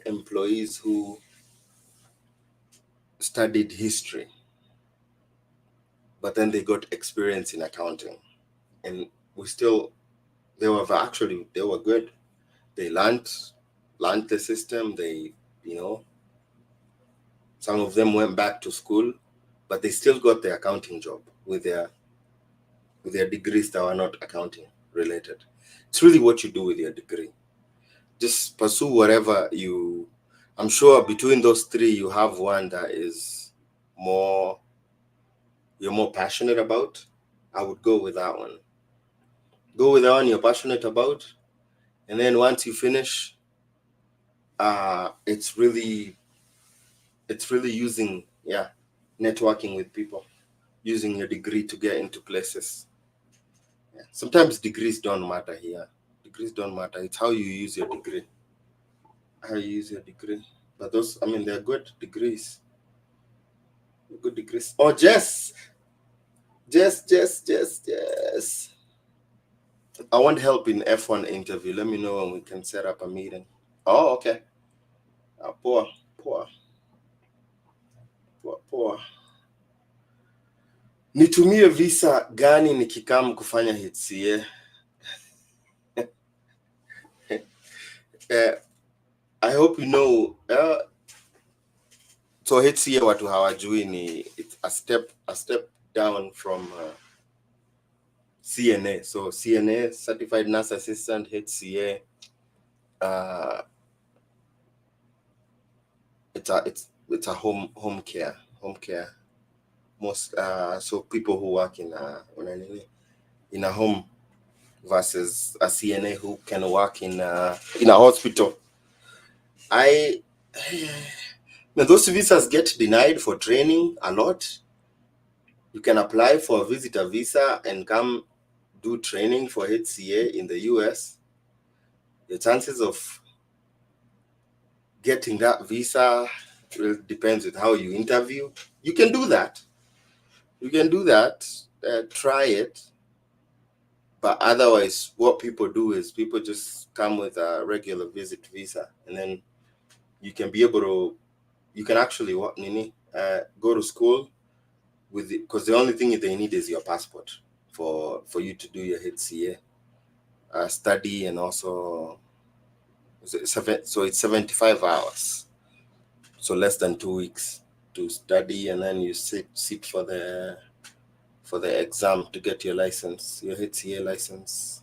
employees who studied history, but then they got experience in accounting, and they were good. They learned the system. They, some of them went back to school, but they still got their accounting job with their degrees that were not accounting related. It's really what you do with your degree. Just pursue whatever I'm sure between those three, you have one that is you're more passionate about. I would go with that one. Go with the one you're passionate about. And then once you finish, it's really using, networking with people, using your degree to get into places. Yeah. Sometimes degrees don't matter here. Degrees don't matter. It's how you use your degree. But those, they're good degrees. Good degrees. Oh, Jess. I want help in F1 interview. Let me know when we can set up a meeting. Oh, okay. Poor. Nitumie visa gani nikikam kufanya HCA? I hope you know. So HCA, watu hawajui, ni it's a step down from CNA. So CNA, Certified Nurse Assistant, HCA. It's a home care. Most so people who work in a home versus a CNA who can work in a hospital. Those visas get denied for training a lot. You can apply for a visitor visa and come do training for HCA in the US. The chances of getting that visa depends with how you interview. You can do that. Try it. But otherwise, what people do is people just come with a regular visit visa, and then you can be able to, you can actually go to school with it, because the only thing they need is your passport for you to do your HCA study, and also so it's 75 hours, so less than 2 weeks to study, and then you sit for the exam to get your license, your HCA license.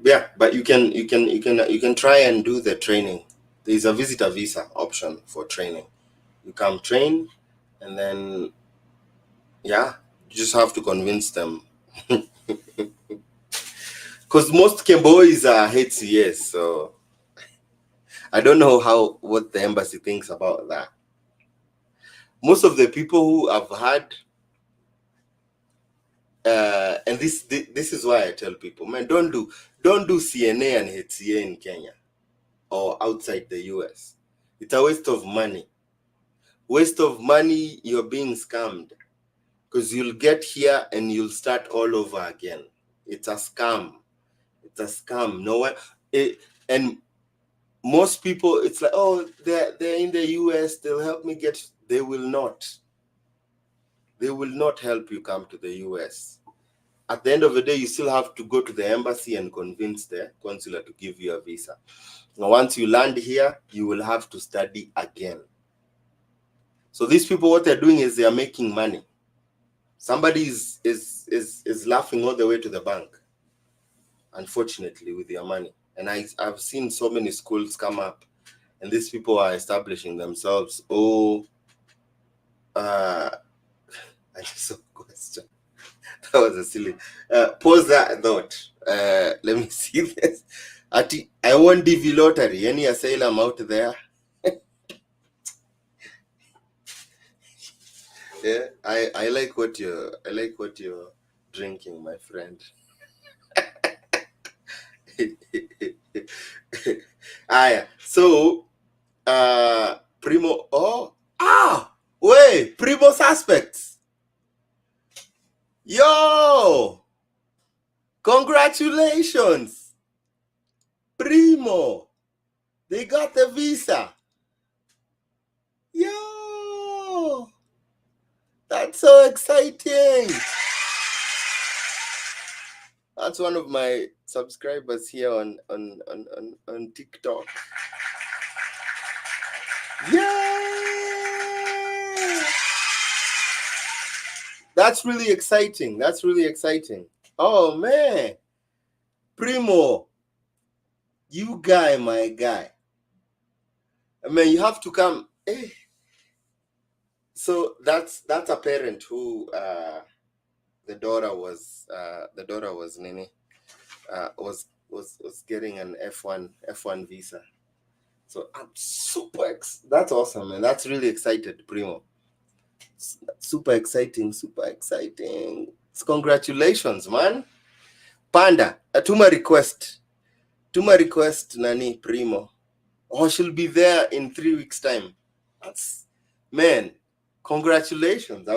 Yeah, but you can try and do the training. There's a visitor visa option for training. You come train, and then you just have to convince them. Because most Kemboys are HCS, so I don't know what the embassy thinks about that. Most of the people who have had and this is why I tell people, man, don't do CNA and HCA in Kenya or outside the US. It's a waste of money. You're being scammed, because you'll get here and you'll start all over again. It's a scam. No one. And most people, it's like, oh, they're in the US, they'll help me get. They will not. They will not help you come to the US. At the end of the day, you still have to go to the embassy and convince the consulate to give you a visa. Now, once you land here, you will have to study again. So these people, what they're doing is they are making money. Somebody is laughing all the way to the bank, unfortunately, with their money. And I've seen so many schools come up, and these people are establishing themselves. I just saw a question. That was a silly. Pause that thought. Let me see this. I won DV lottery. Any asylum out there? Yeah, I like what you're drinking, my friend. So Primo. Wait, Primo suspects. Yo, congratulations, Primo. They got the visa. Yo, that's so exciting. That's one of my subscribers here on TikTok. Yeah, that's really exciting. That's really exciting. Oh man, Primo, you guy, my guy. I mean, you have to come. So that's a parent who the daughter was Nini was getting an F1 visa. So I'm super that's awesome, man. That's really excited, Primo. Super exciting. So congratulations, man. Panda, tuma request Nani Primo. Oh, she'll be there in 3 weeks time. That's, man, congratulations.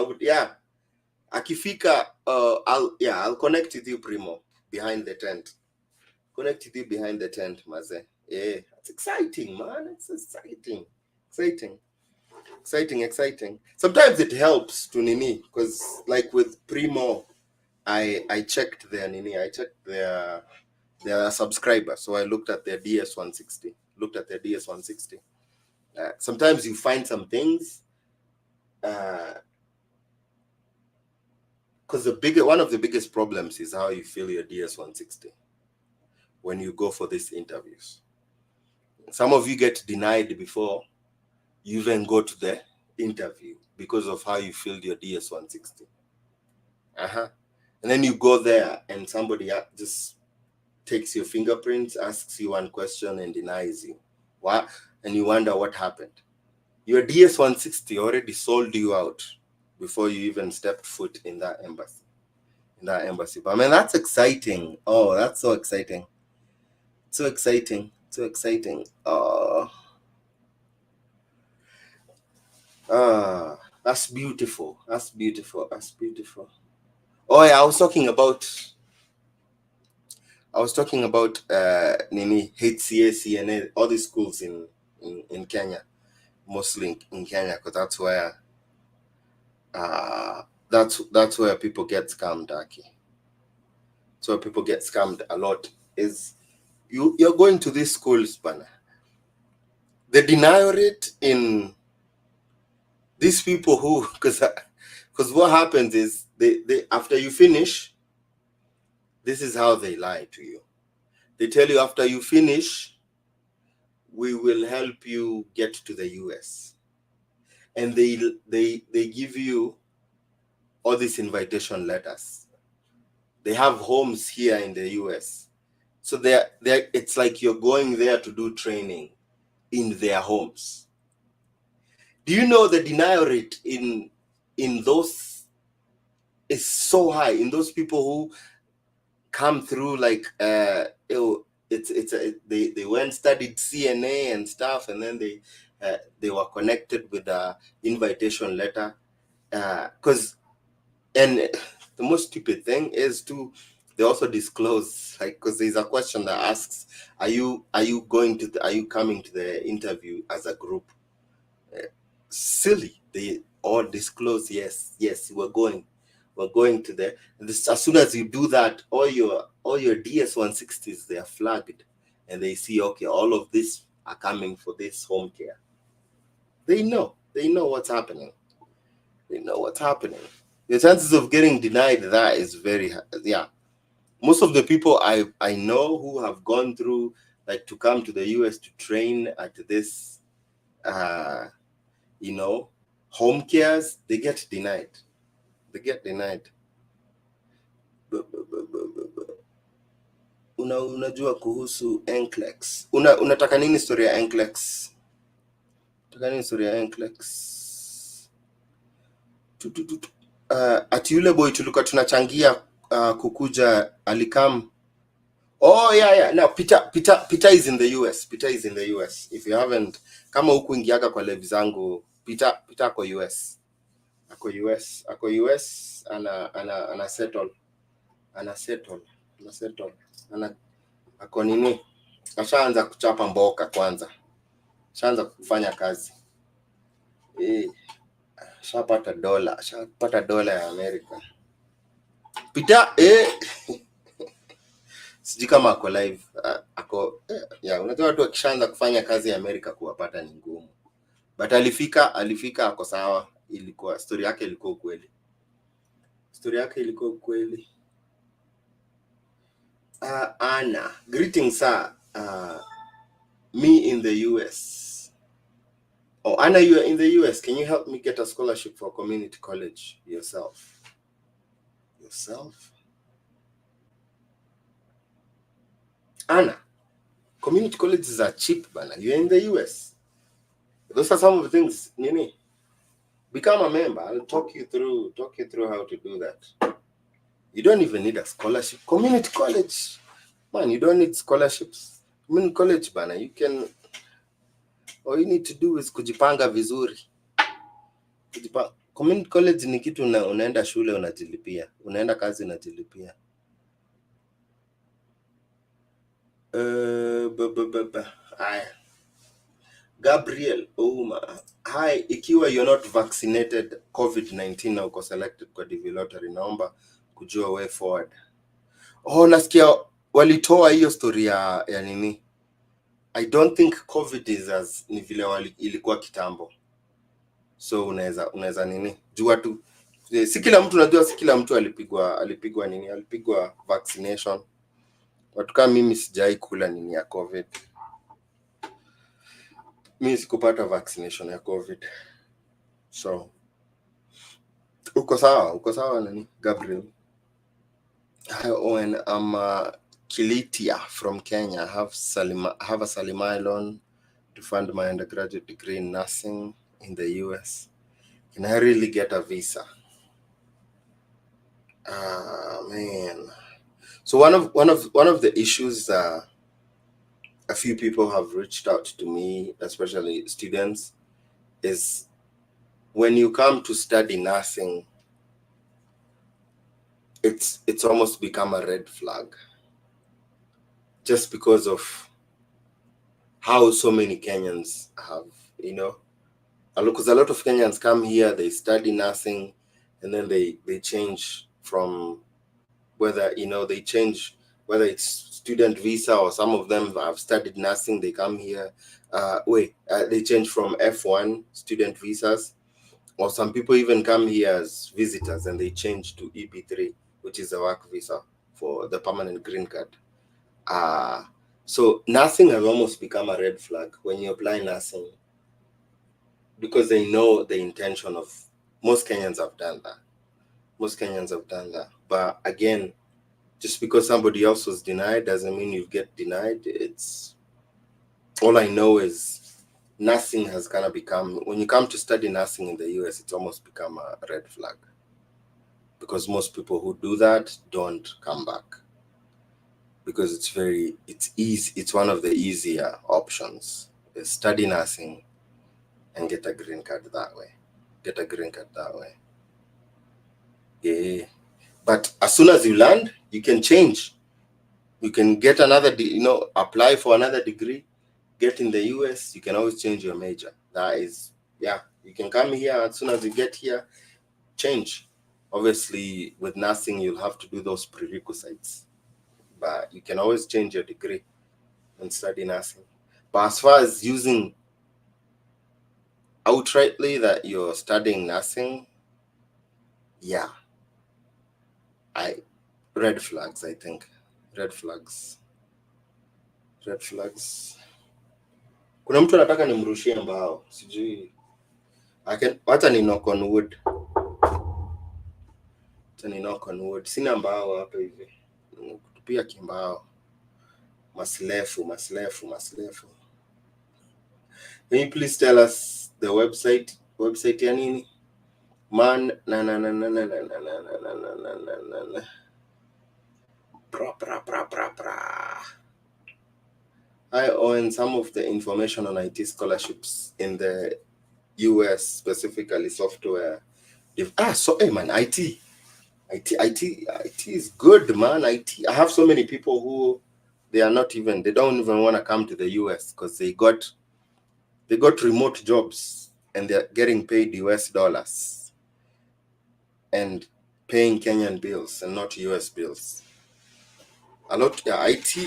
Akifika, I'll connect with you, Primo, behind the tent. Connect with you behind the tent, Maze. Yeah, it's exciting, man. It's exciting. Sometimes it helps to Nini, because like with Primo, I checked their Nini. I checked their subscribers. So I looked at their DS160. Sometimes you find some things. Because one of the biggest problems is how you fill your DS160 when you go for these interviews. Some of you get denied before you even go to the interview because of how you filled your DS160. And then you go there and somebody just takes your fingerprints, asks you one question and denies you. What? And you wonder what happened. Your DS160 already sold you out before you even stepped foot in that embassy. But I mean, that's exciting. Oh, that's so exciting. That's beautiful. Oh yeah, I was talking about Nini, HCA, CNA, all these schools in Kenya, mostly in Kenya, because that's where that's where people get scammed, Aki. So people get scammed a lot. Is you're going to these schools, Bana. The denial rate in these people who, because what happens is they after you finish, this is how they lie to you. They tell you after you finish, we will help you get to the US, and they give you all these invitation letters. They have homes here in the US, so they're it's like you're going there to do training in their homes. Do you know the denial rate in those is so high, in those people who come through like they went studied CNA and stuff, and then they were connected with the invitation letter, because and the most stupid thing is to they also disclose, like, because there's a question that asks, are you coming to the interview as a group? Silly. They all disclose, yes, we're going to the this. As soon as you do that, all your DS-160s, they are flagged, and they see, okay, all of this are coming for this home care. They know what's happening. The chances of getting denied that is very high. Yeah. Most of the people I know who have gone through, like, to come to the US to train at this home cares, they get denied. Unajua kuhusu NCLEX? Unataka nini story ya NCLEX? Ati yule boy tulikuwa tunachangia kukuja alikam. Oh yeah. No, Peter is in the US. If you haven't, kama huku ingiaga kwa live zangu, Peter ako US. Ako US ana settle. Ako nini? Ashaanza kuchapa mboka kwanza. Ashaanza kufanya kazi. Shapata dola ya Amerika. Peter sijui kama ako live. Unajua watu wakishaanza kufanya kazi ya Amerika kuwapata ni ngumu. But alifika ako sawa. Ilikuwa story yake ilikuwa ukweli. Anna, greetings sir. Me in the US. Oh, Anna, you are in the US. Can you help me get a scholarship for community college yourself? Anna, community colleges are cheap, bana. You're in the US. Those are some of the things, Nini. Become a member. I'll talk you through how to do that. You don't even need a scholarship. Community college, man, you don't need scholarships. Community college, bana, all you need to do is kujipanga vizuri. Community college ni kitu unaenda shule unajilipia, unaenda kazi unajilipia. Gabriel Ouma, hi, ikiwa you're not vaccinated COVID-19 na uko selected kwa DV lottery, naomba kujua way forward. Oh, nasikia walitoa hiyo story ya nini. I don't think COVID is as ni vile ilikuwa kitambo. So unaweza nini? Jua tu. Si kila mtu najua, si kila mtu alipigwa nini? Alipigwa vaccination. Watu kama mimi sijai kula nini ya COVID. Mimi sikupata vaccination ya COVID. So uko sawa nani? Gabriel. Hi Owen, I'm Kilitia from Kenya. I have a Salimai loan to fund my undergraduate degree in nursing in the US. Can I really get a visa? Man. So one of the issues a few people have reached out to me, especially students, is when you come to study nursing, it's almost become a red flag, just because of how so many Kenyans have, because a lot of Kenyans come here, they study nursing, and then they change from whether it's student visa, or some of them have studied nursing, they come here, they change from F1 student visas, or some people even come here as visitors and they change to EP3, which is a work visa for the permanent green card. So nursing has almost become a red flag when you apply nursing, because they know the intention of most Kenyans have done that. But again, just because somebody else was denied doesn't mean you get denied. It's all I know is nursing has kind of become, when you come to study nursing in the US, it's almost become a red flag, because most people who do that don't come back, because it's easy. It's one of the easier options, is study nursing and get a green card that way. Yeah. But as soon as you land, You can change. You can get another, apply for another degree, get in the US. You can always change your major. That is, you can come here as soon as you get here, change. Obviously, with nursing, you'll have to do those prerequisites, but you can always change your degree and study nursing. But as far as using outrightly that you're studying nursing, red flags, I think. Red flags. Kuna mtu anataka nimrushie mbao, sijui. Hata ni knock on wood. Sina mbao hapa hivi. Kutupia kimbao. Maslefu. Can you please tell us the website ya nini? Man I own some of the information on IT scholarships in the US, specifically software. Man, IT is good, man. I have so many people who they don't even want to come to the US because they got remote jobs and they're getting paid US dollars and paying Kenyan bills and not US bills. A lot, IT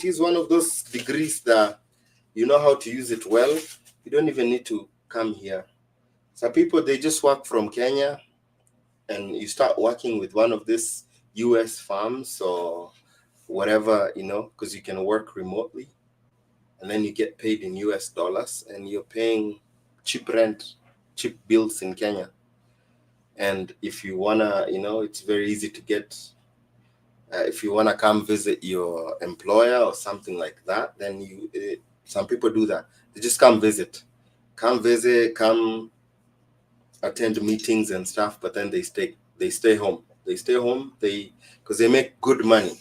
is one of those degrees that you know how to use it well. You don't even need to come here. Some people, they just work from Kenya and you start working with one of these US firms or whatever, because you can work remotely and then you get paid in US dollars and you're paying cheap rent, cheap bills in Kenya. And if you wanna, it's very easy to get, if you wanna come visit your employer or something like that, then some people do that. They just come visit, come attend meetings and stuff, but then they stay home. Because they make good money.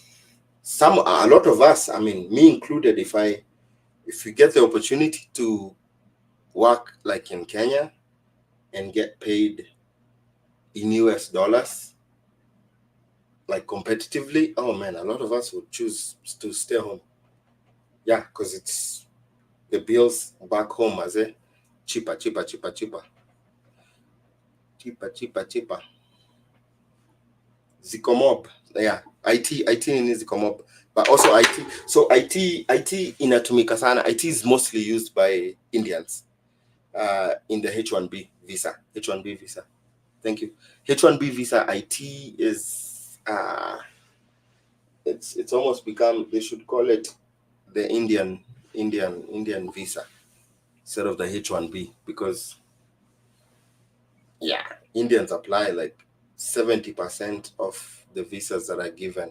A lot of us, I mean, me included, if you get the opportunity to work like in Kenya and get paid in US dollars, like competitively, oh man, a lot of us would choose to stay home. Yeah, because it's the bills back home as a cheaper. Zikomob. Yeah, IT ni Zikomob. But also IT. So IT inatumika sana. IT is mostly used by Indians in the H1B visa. Thank you. H1B visa, IT is it's almost become, they should call it the Indian visa instead of the H1B, because Indians apply like 70% of the visas that are given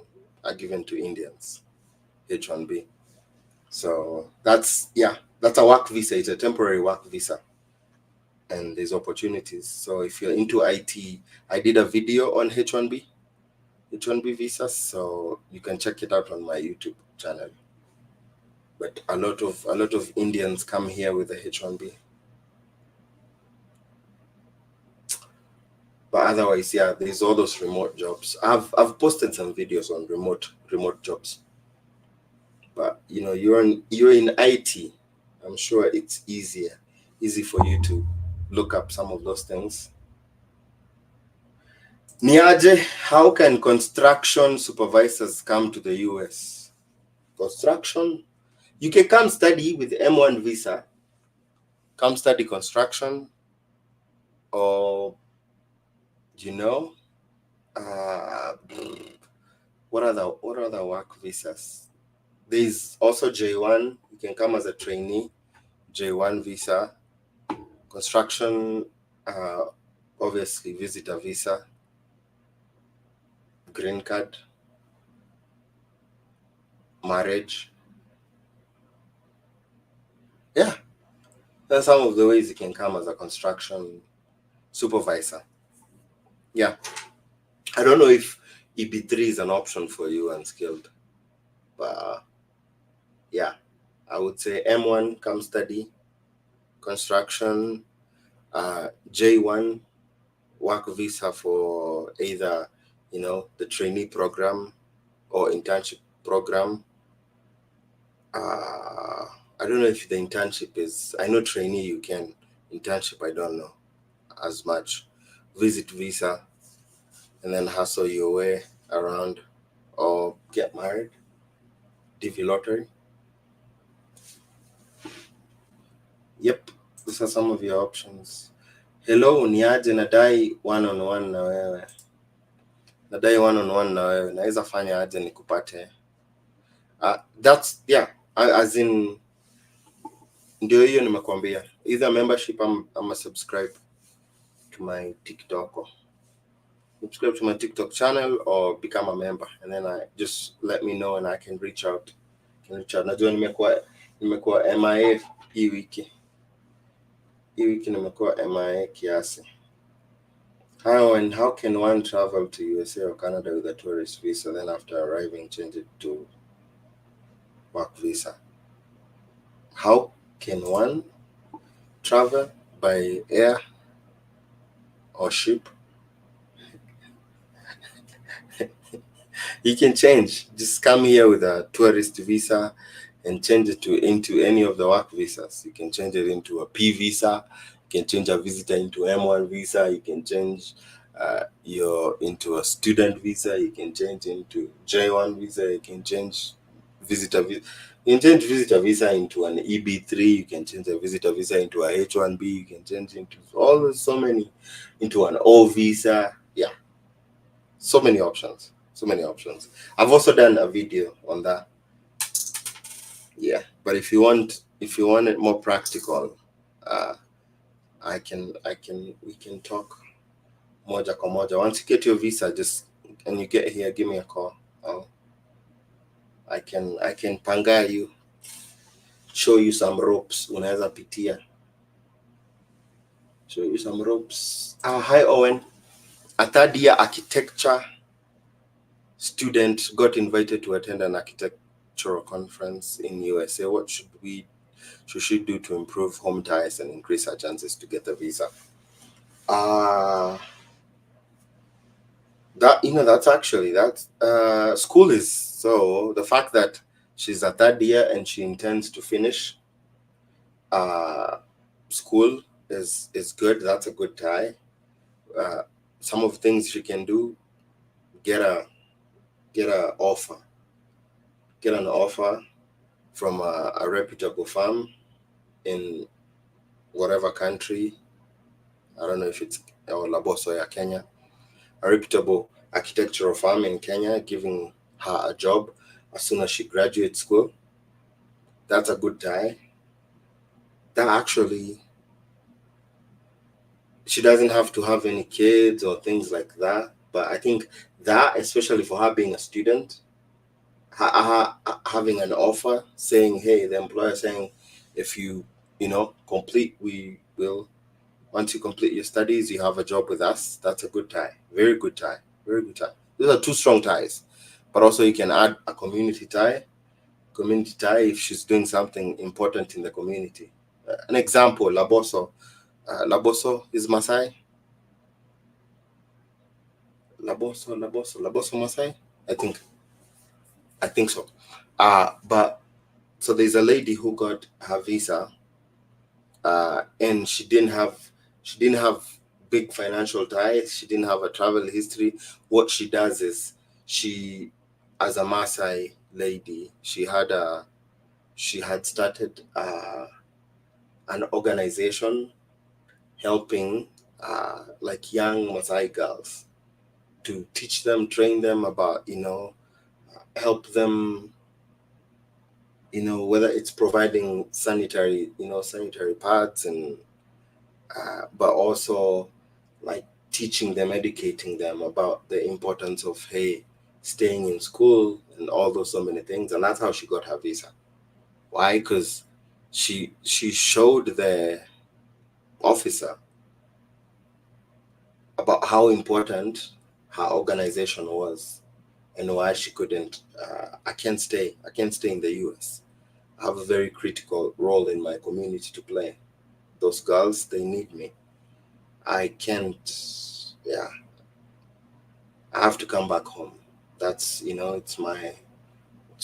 to Indians, H1B. So that's a work visa. It's a temporary work visa, and there's opportunities. So if you're into IT, I did a video on H1B visas, so you can check it out on my YouTube channel. But a lot of Indians come here with the H1B. But otherwise, there's all those remote jobs. I've posted some videos on remote jobs. But you're in IT. I'm sure it's easy for you to look up some of those things. Niaje, how can construction supervisors come to the US? Construction, you can come study with M1 visa. Come study construction, or what other work visas? There's also J1. You can come as a trainee, J1 visa. Construction, obviously visitor visa, green card, marriage. Yeah, that's some of the ways you can come as a construction supervisor. Yeah, I don't know if EB3 is an option for you unskilled, but I would say M1, come study construction, J1 work visa for either the trainee program or internship program. I don't know if the internship is, I know trainee you can, internship I don't know as much. Visit visa, and then hustle your way around, or get married, DV lottery. Yep, these are some of your options. Hello, niaje, nadai one on one na wewe. Naweza fanya aje nikupate? That's yeah, as in ndio hiyo nimekuambia, either membership ama subscribe to my TikTok, channel, or become a member, and then I just let me know and I can reach out. Najua nimekuwa MIA hii wiki nimekuwa MIA kiasi. How can one travel to USA or Canada with a tourist visa, then after arriving change it to work visa? How can one travel by air or ship? You can change. Just come here with a tourist visa and change it into any of the work visas. You can change it into a P visa. You can change a visitor into M1 visa. You can change into a student visa. You can change into J1 visa. You can change visitor visa. You can change visitor visa into an EB3. You can change a visitor visa into a H1B. You can change into into an O visa. Yeah, so many options. I've also done a video on that. Yeah, but if you want it more practical, we can talk moja kwa moja. Once you get your visa, and you get here, give me a call. I can panga you, show you some ropes. Unaweza pitia. Show you some ropes. Hi Owen. A third year architecture student got invited to attend an architectural conference in USA. What should she do to improve home ties and increase her chances to get a visa? School is, so the fact that she's a third year and she intends to finish school is good. That's a good tie. Some of the things she can do: get an offer from a reputable firm in whatever country. I don't know if it's Laboso or Kenya. A reputable architectural firm in Kenya giving her a job as soon as she graduates school. That's a good tie. That actually, she doesn't have to have any kids or things like that. But I think that, especially for her being a student, having an offer saying, hey, the employer saying, if you complete, once you complete your studies, you have a job with us. That's a good tie. Very good tie. Those are two strong ties. But also you can add a community tie if she's doing something important in the community. An example, Laboso. Laboso is Masai. Laboso Masai? I think so. But so there's a lady who got her visa, and she didn't have big financial ties. She didn't have a travel history. What she does is, she, as a Maasai lady, she had started an organization helping like young Maasai girls, to teach them, train them about, help them, whether it's providing sanitary pads, and but also like teaching them, educating them about the importance of, hey, staying in school and all those so many things. And that's how she got her visa. Why? Because she showed the officer about how important her organization was, and why she couldn't. I can't stay in the US. I have a very critical role in my community to play. Those girls, they need me. I can't I have to come back home. That's, it's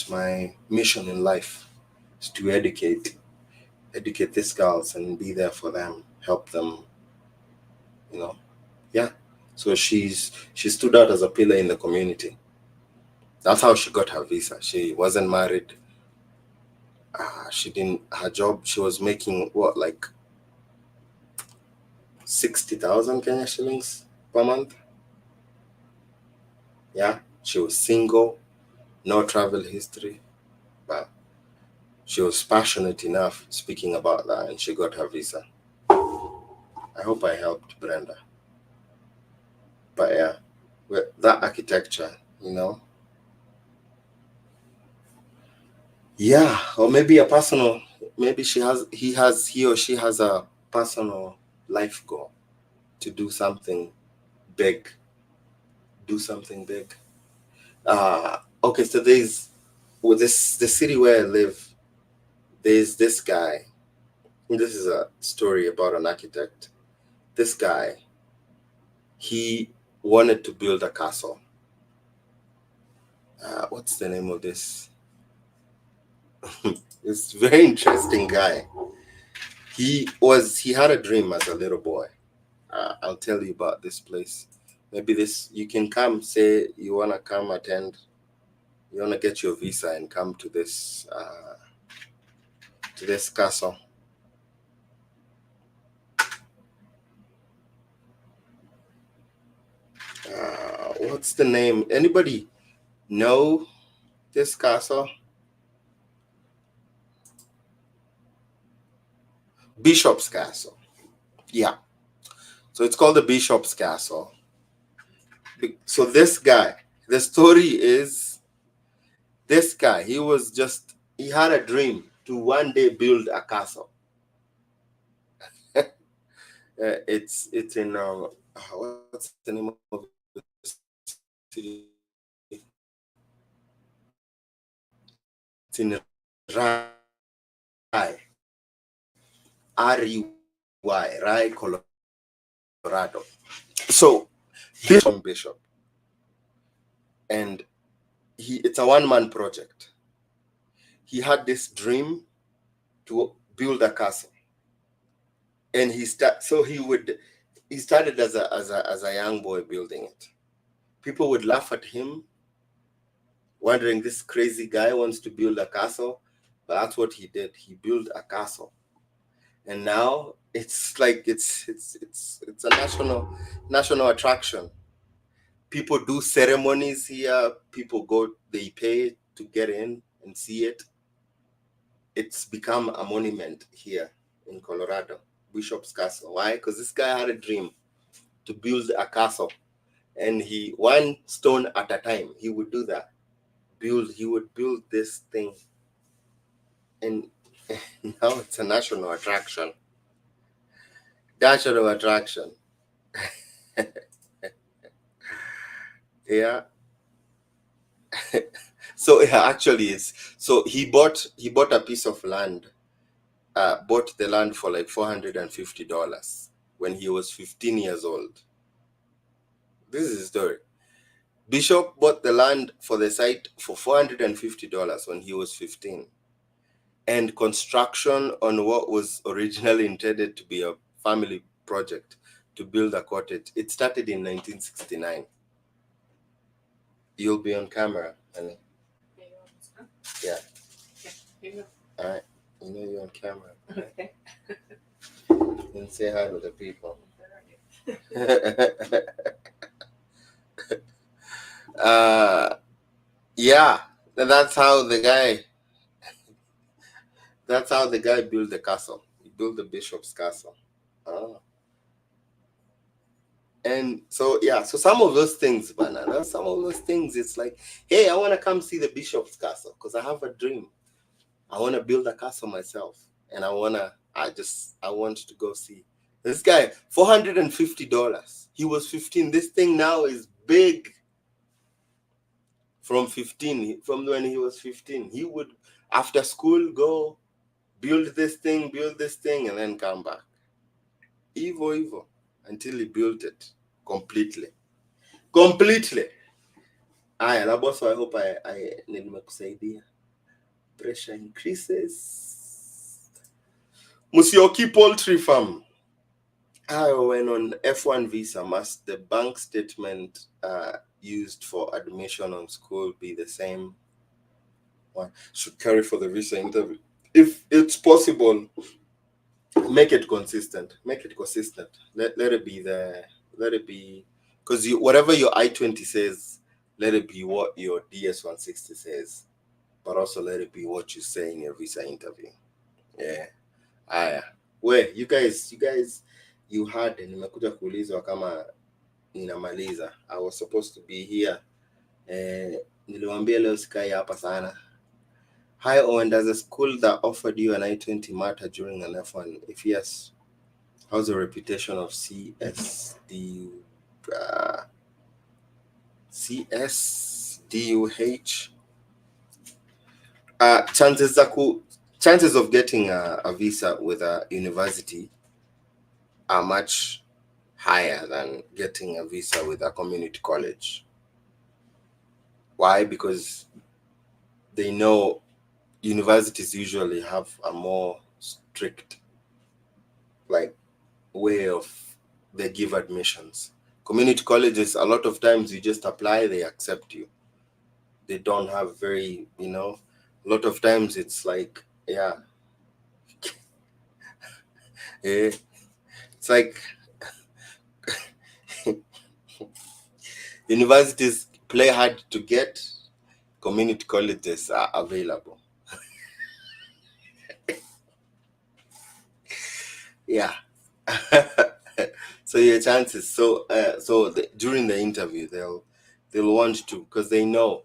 my mission in life, is to educate these girls and be there for them, help them, yeah. So she stood out as a pillar in the community. That's how she got her visa. She wasn't married. She didn't, her job, she was making what, like 60,000 Kenya shillings per month. Yeah, she was single, no travel history, but she was passionate enough speaking about that, and she got her visa. I hope I helped Brenda. But yeah, with that architecture, yeah, or maybe a personal, maybe he or she has a personal life goal to do something big. Okay, so the city where I live, there's this guy. This is a story about an architect. This guy, he wanted to build a castle. What's the name of this? It's a very interesting guy. He had a dream as a little boy. I'll tell you about this place. Maybe you can come, say you want to come attend, you want to get your visa and come to this castle. What's the name? Anybody know this castle? Bishop's Castle. Yeah. So it's called the Bishop's Castle. So this guy, the story is, this guy, he had a dream to one day build a castle. It's in what's the name of the city? It's in Rye, R-E-Y, Rye, Colorado. So Bishop, and it's a one-man project. He had this dream to build a castle, and he started as a young boy building it. People would laugh at him, wondering, this crazy guy wants to build a castle, but that's what he did. He built a castle, and now it's like it's a national attraction. People do ceremonies here. People go, they pay to get in and see it. It's become a monument here in Colorado, Bishop's Castle. Why? Because this guy had a dream to build a castle, and one stone at a time, he would do that. He would build this thing, and now it's a national attraction. National attraction. Yeah. So yeah, actually, so he bought a piece of land. Bought the land for like $450 when he was 15 years old. This is the story. Bishop bought the land for the site for $450 when he was 15. And construction on what was originally intended to be a family project to build a cottage, it started in 1969. You'll be on camera, honey. Yeah. All right. You know you're on camera. Okay. And say hi to the people. Yeah, that's how the guy built the castle. He built the Bishop's Castle. And so yeah, so some of those things, Bana, some of those things, it's like, hey, I want to come see the Bishop's Castle because I have a dream. I want to build a castle myself, and I want to go see this guy. $450. He was 15. This thing now is big. From when he was 15, he would, after school, go build this thing, and then come back. Evo, until he built it completely. Aya, na boss, I hope nimekusaidia. Pressure increases. Musyoki Poultry Farm. When on F1 visa, must the bank statement used for admission on school be the same one? Should carry for the visa interview. If it's possible, make it consistent. Make it consistent. Let it be because whatever your I-20 says, let it be what your DS-160 says, but also let it be what you say in your visa interview. Yeah. You guys you heard nimekuja kuulizwa kama ninamaliza. I was supposed to be here. Niliwaambia leo sikai hapa sana. Hi Owen, does the school that offered you an I-20 matter during an F1? If yes, how's the reputation of CSDUH? Chances of getting a visa with a university are much higher than getting a visa with a community college. Why? Because they know universities usually have a more strict way of they give admissions. Community colleges, a lot of times you just apply, they accept you. They don't have a lot of times it's like, it's like universities play hard to get, community colleges are available. Yeah. So your chances. During the interview, they'll want to, because they know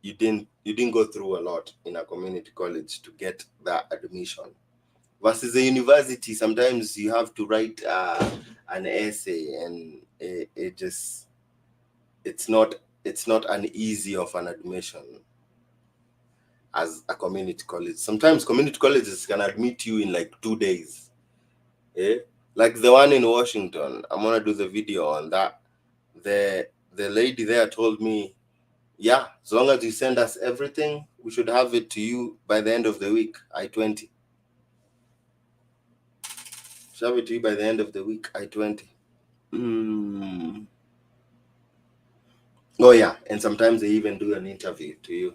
you didn't go through a lot in a community college to get that admission. Versus a university, sometimes you have to write an essay, and it's not an easy of an admission as a community college. Sometimes community colleges can admit you in like 2 days. Like the one in Washington. I'm gonna do the video on that. The lady there told me, as long as you send us everything, we should have it to you by the end of the week. I-20. Should have it to you by the end of the week. I-20. Oh yeah, and sometimes they even do an interview to you.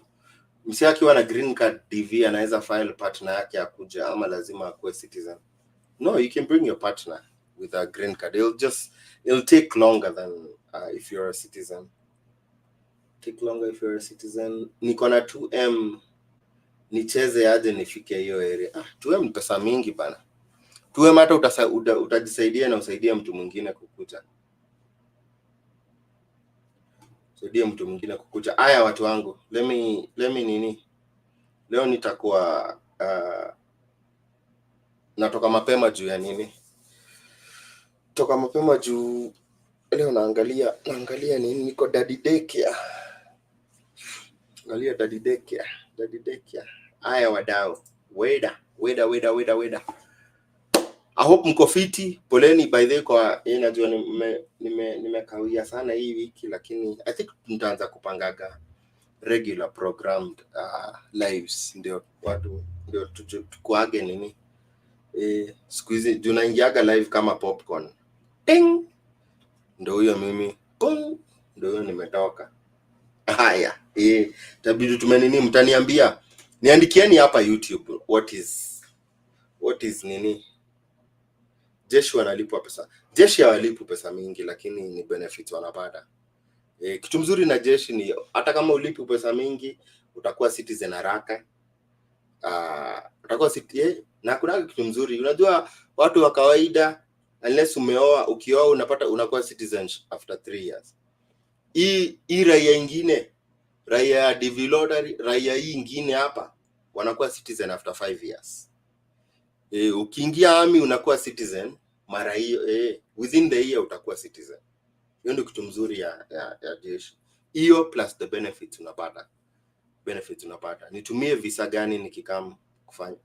Msi akiwa na green card DV anaweza file partner yake akuja, ama lazima akuwe citizen? No, you can bring your partner with a green card. It'll take longer than if you're a citizen. Take longer if you're a citizen. Niko na 2M, nicheze aje nifike hiyo area. 2M ni pesa mingi bana. 2M hata utajisaidia na usaidia mtu mwingine kukuja. Aya watu wangu, let me nini. Leo nitakuwa natoka mapema juu ya nini? Toka mapema juu leo naangalia nini, niko daddy daycare. Angalia daddy daycare. Aya wadau, weda. I hope mko fiti. Poleni by the way kwa najua nimekawia sana hii wiki, lakini I think nitaanza kupangaga regular programmed lives, ndio tukuage nini. Siku hizi tunaingiaga live kama popcorn. Ting! Ndio huyo mimi. Pum! Ndio huyo nimetoka. Haya, tabidi tumenini, mtaniambia. Niandikieni hapa YouTube what is nini. Jeshi wanalipwa pesa. Jeshi hawalipwi pesa mingi, lakini ni benefits wanapata. Kitu mzuri na jeshi ni hata kama ulipi pesa mingi, utakuwa citizen haraka. Utakuwa citizen na kuna kitu mzuri. Unajua watu wa kawaida, unless ukioa unakuwa citizen after 3 years. Hii raia ingine, raia DV lottery, raia hii ingine hapa wanakuwa citizen after 5 years. Ukiingia army unakuwa citizen mara hiyo, within the year utakuwa citizen. Hiyo ndio kitu mzuri ya jeshi. Hiyo plus the benefits unapata. Nitumie visa gani nikikam kufanya?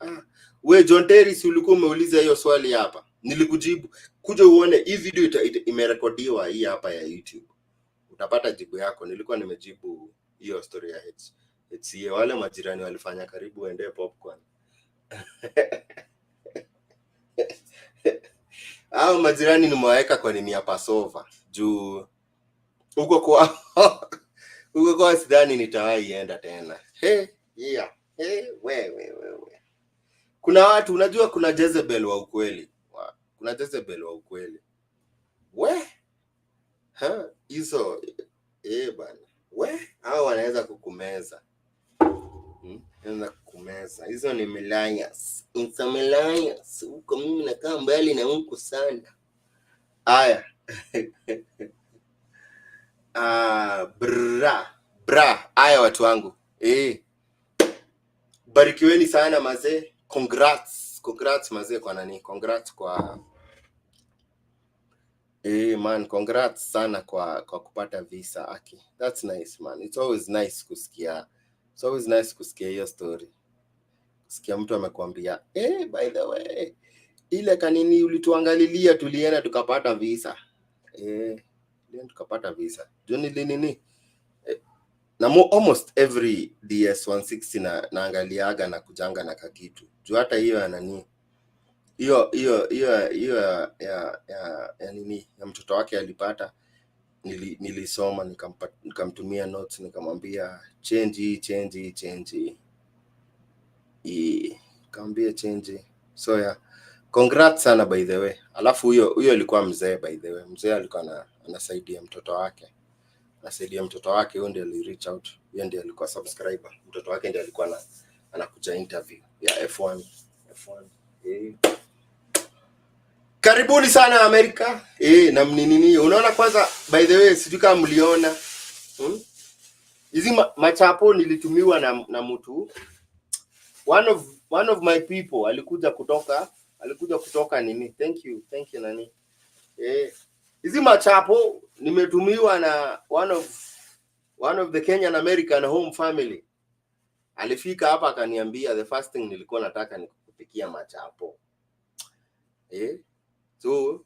We John Terry, si ulikuwa umeuliza hiyo swali hapa? Nilikujibu. Kuja uone hii video imerekodiwa hii hapa ya YouTube. utapata jibu yako. Nilikuwa nimejibu hiyo story ya HCA. Wale majirani walifanya karibu waende popcorn. Hao majirani nimewaweka kwa nini ya Passover juu huko kwa sidhani nitawahi enda tena. We. Kuna watu unajua, kuna Jezebel wa ukweli. Kuna Jezebel wa ukweli. Hizo bana. Hao wanaweza kukumeza. Wanaweza kukumeza. Hizo ni Melias. Melias. Huko mimi nakaa mbali na huko sana. Aya. Bra. Aya watu wangu. Barikiweni sana mazee. Congrats mazee kwa nani? Congrats kwa man, congrats sana kwa kupata visa Aki. That's nice man. It's always nice kusikia. It's always nice kusikia hiyo story. Kusikia mtu amekwambia, by the way, ile kanini ulituangalilia tulienda tukapata visa. Tukapata visa. Juni nini? Na almost every DS 160 naangaliaga na kujanga na kakitu. Juu hata hiyo ya nani? Hiyo ya nini ya mtoto wake alipata, nilisoma nikamtumia notes nikamwambia change. Kaambia change. So yeah, congrats sana by the way. Alafu huyo alikuwa mzee by the way. Mzee alikuwa anasaidia mtoto wake. Huyo ndiye ali reach out. Huyo ndiye alikuwa subscriber. Mtoto wake ndiye alikuwa anakuja interview ya F1. Karibuni sana Amerika. Na nini unaona, kwanza by the way sijui kama mliona hizi machapo nilitumiwa na mtu, one of my people alikuja kutoka nini. Thank you nani. Hizi machapo nimetumiwa na one of the Kenyan American home family. Alifika hapa akaniambia the first thing nilikuwa nataka ni kupikia machapo. So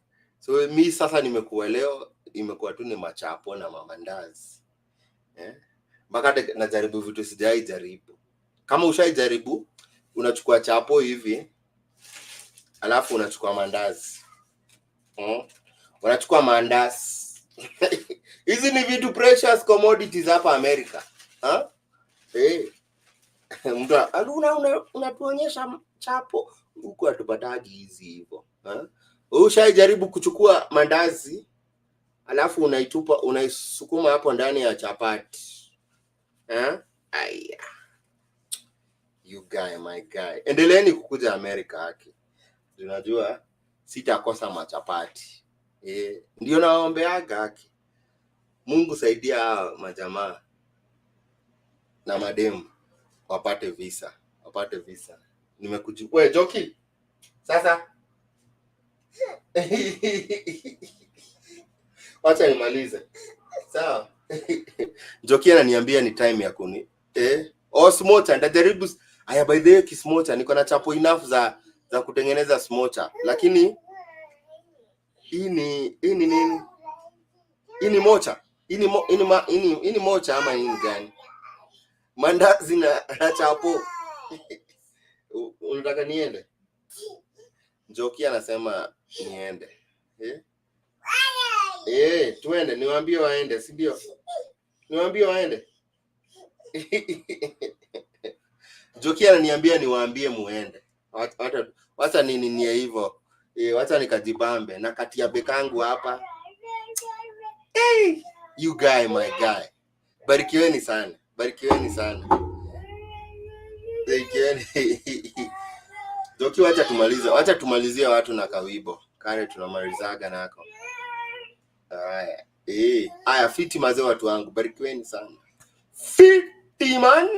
mi sasa nimekuwa leo imekuwa tu ni machapo na mamandazi. Mpaka najaribu vitu sijai jaribu. Kama ushaijaribu, unachukua chapo hivi, alafu unachukua mandazi. Unachukua mandazi. Hizi ni vitu precious commodities hapa Amerika. Mtu unatuonyesha chapo huko atupataji hizi hivyo. Ushaijaribu kuchukua mandazi alafu unaisukuma hapo ndani ya chapati. Aya. You guy, my guy. Endeleeni kukuja Amerika haki. Unajua sitakosa machapati. Ndio naombeaga haki. Mungu saidia majamaa na mademu wapate visa. Nimekuchukua Joki. Sasa wacha nimalize. Sawa. Joki ananiambia ni time ya kuni. Smocha ndajaribu. Aya, by the way kismocha niko na chapo enough za kutengeneza smocha. Lakini hii ni nini? Hii ni mocha. Hii ni mocha ama nini gani? Mandazi na chapo. Unataka niende? Joki anasema niende. Tuende, niwaambie waende, si ndio? Niwaambie waende. Joki ananiambia niwaambie muende. Wacha nini ni hivyo. Wacha nikajibambe na kati ya bekangu hapa. You guy, my guy. Barikiweni sana. Joki, wacha tumalizie watu na kawibo. Kare tunamalizaga nako. Aya, fiti mazee watu wangu. Barikiweni sana. Fiti man.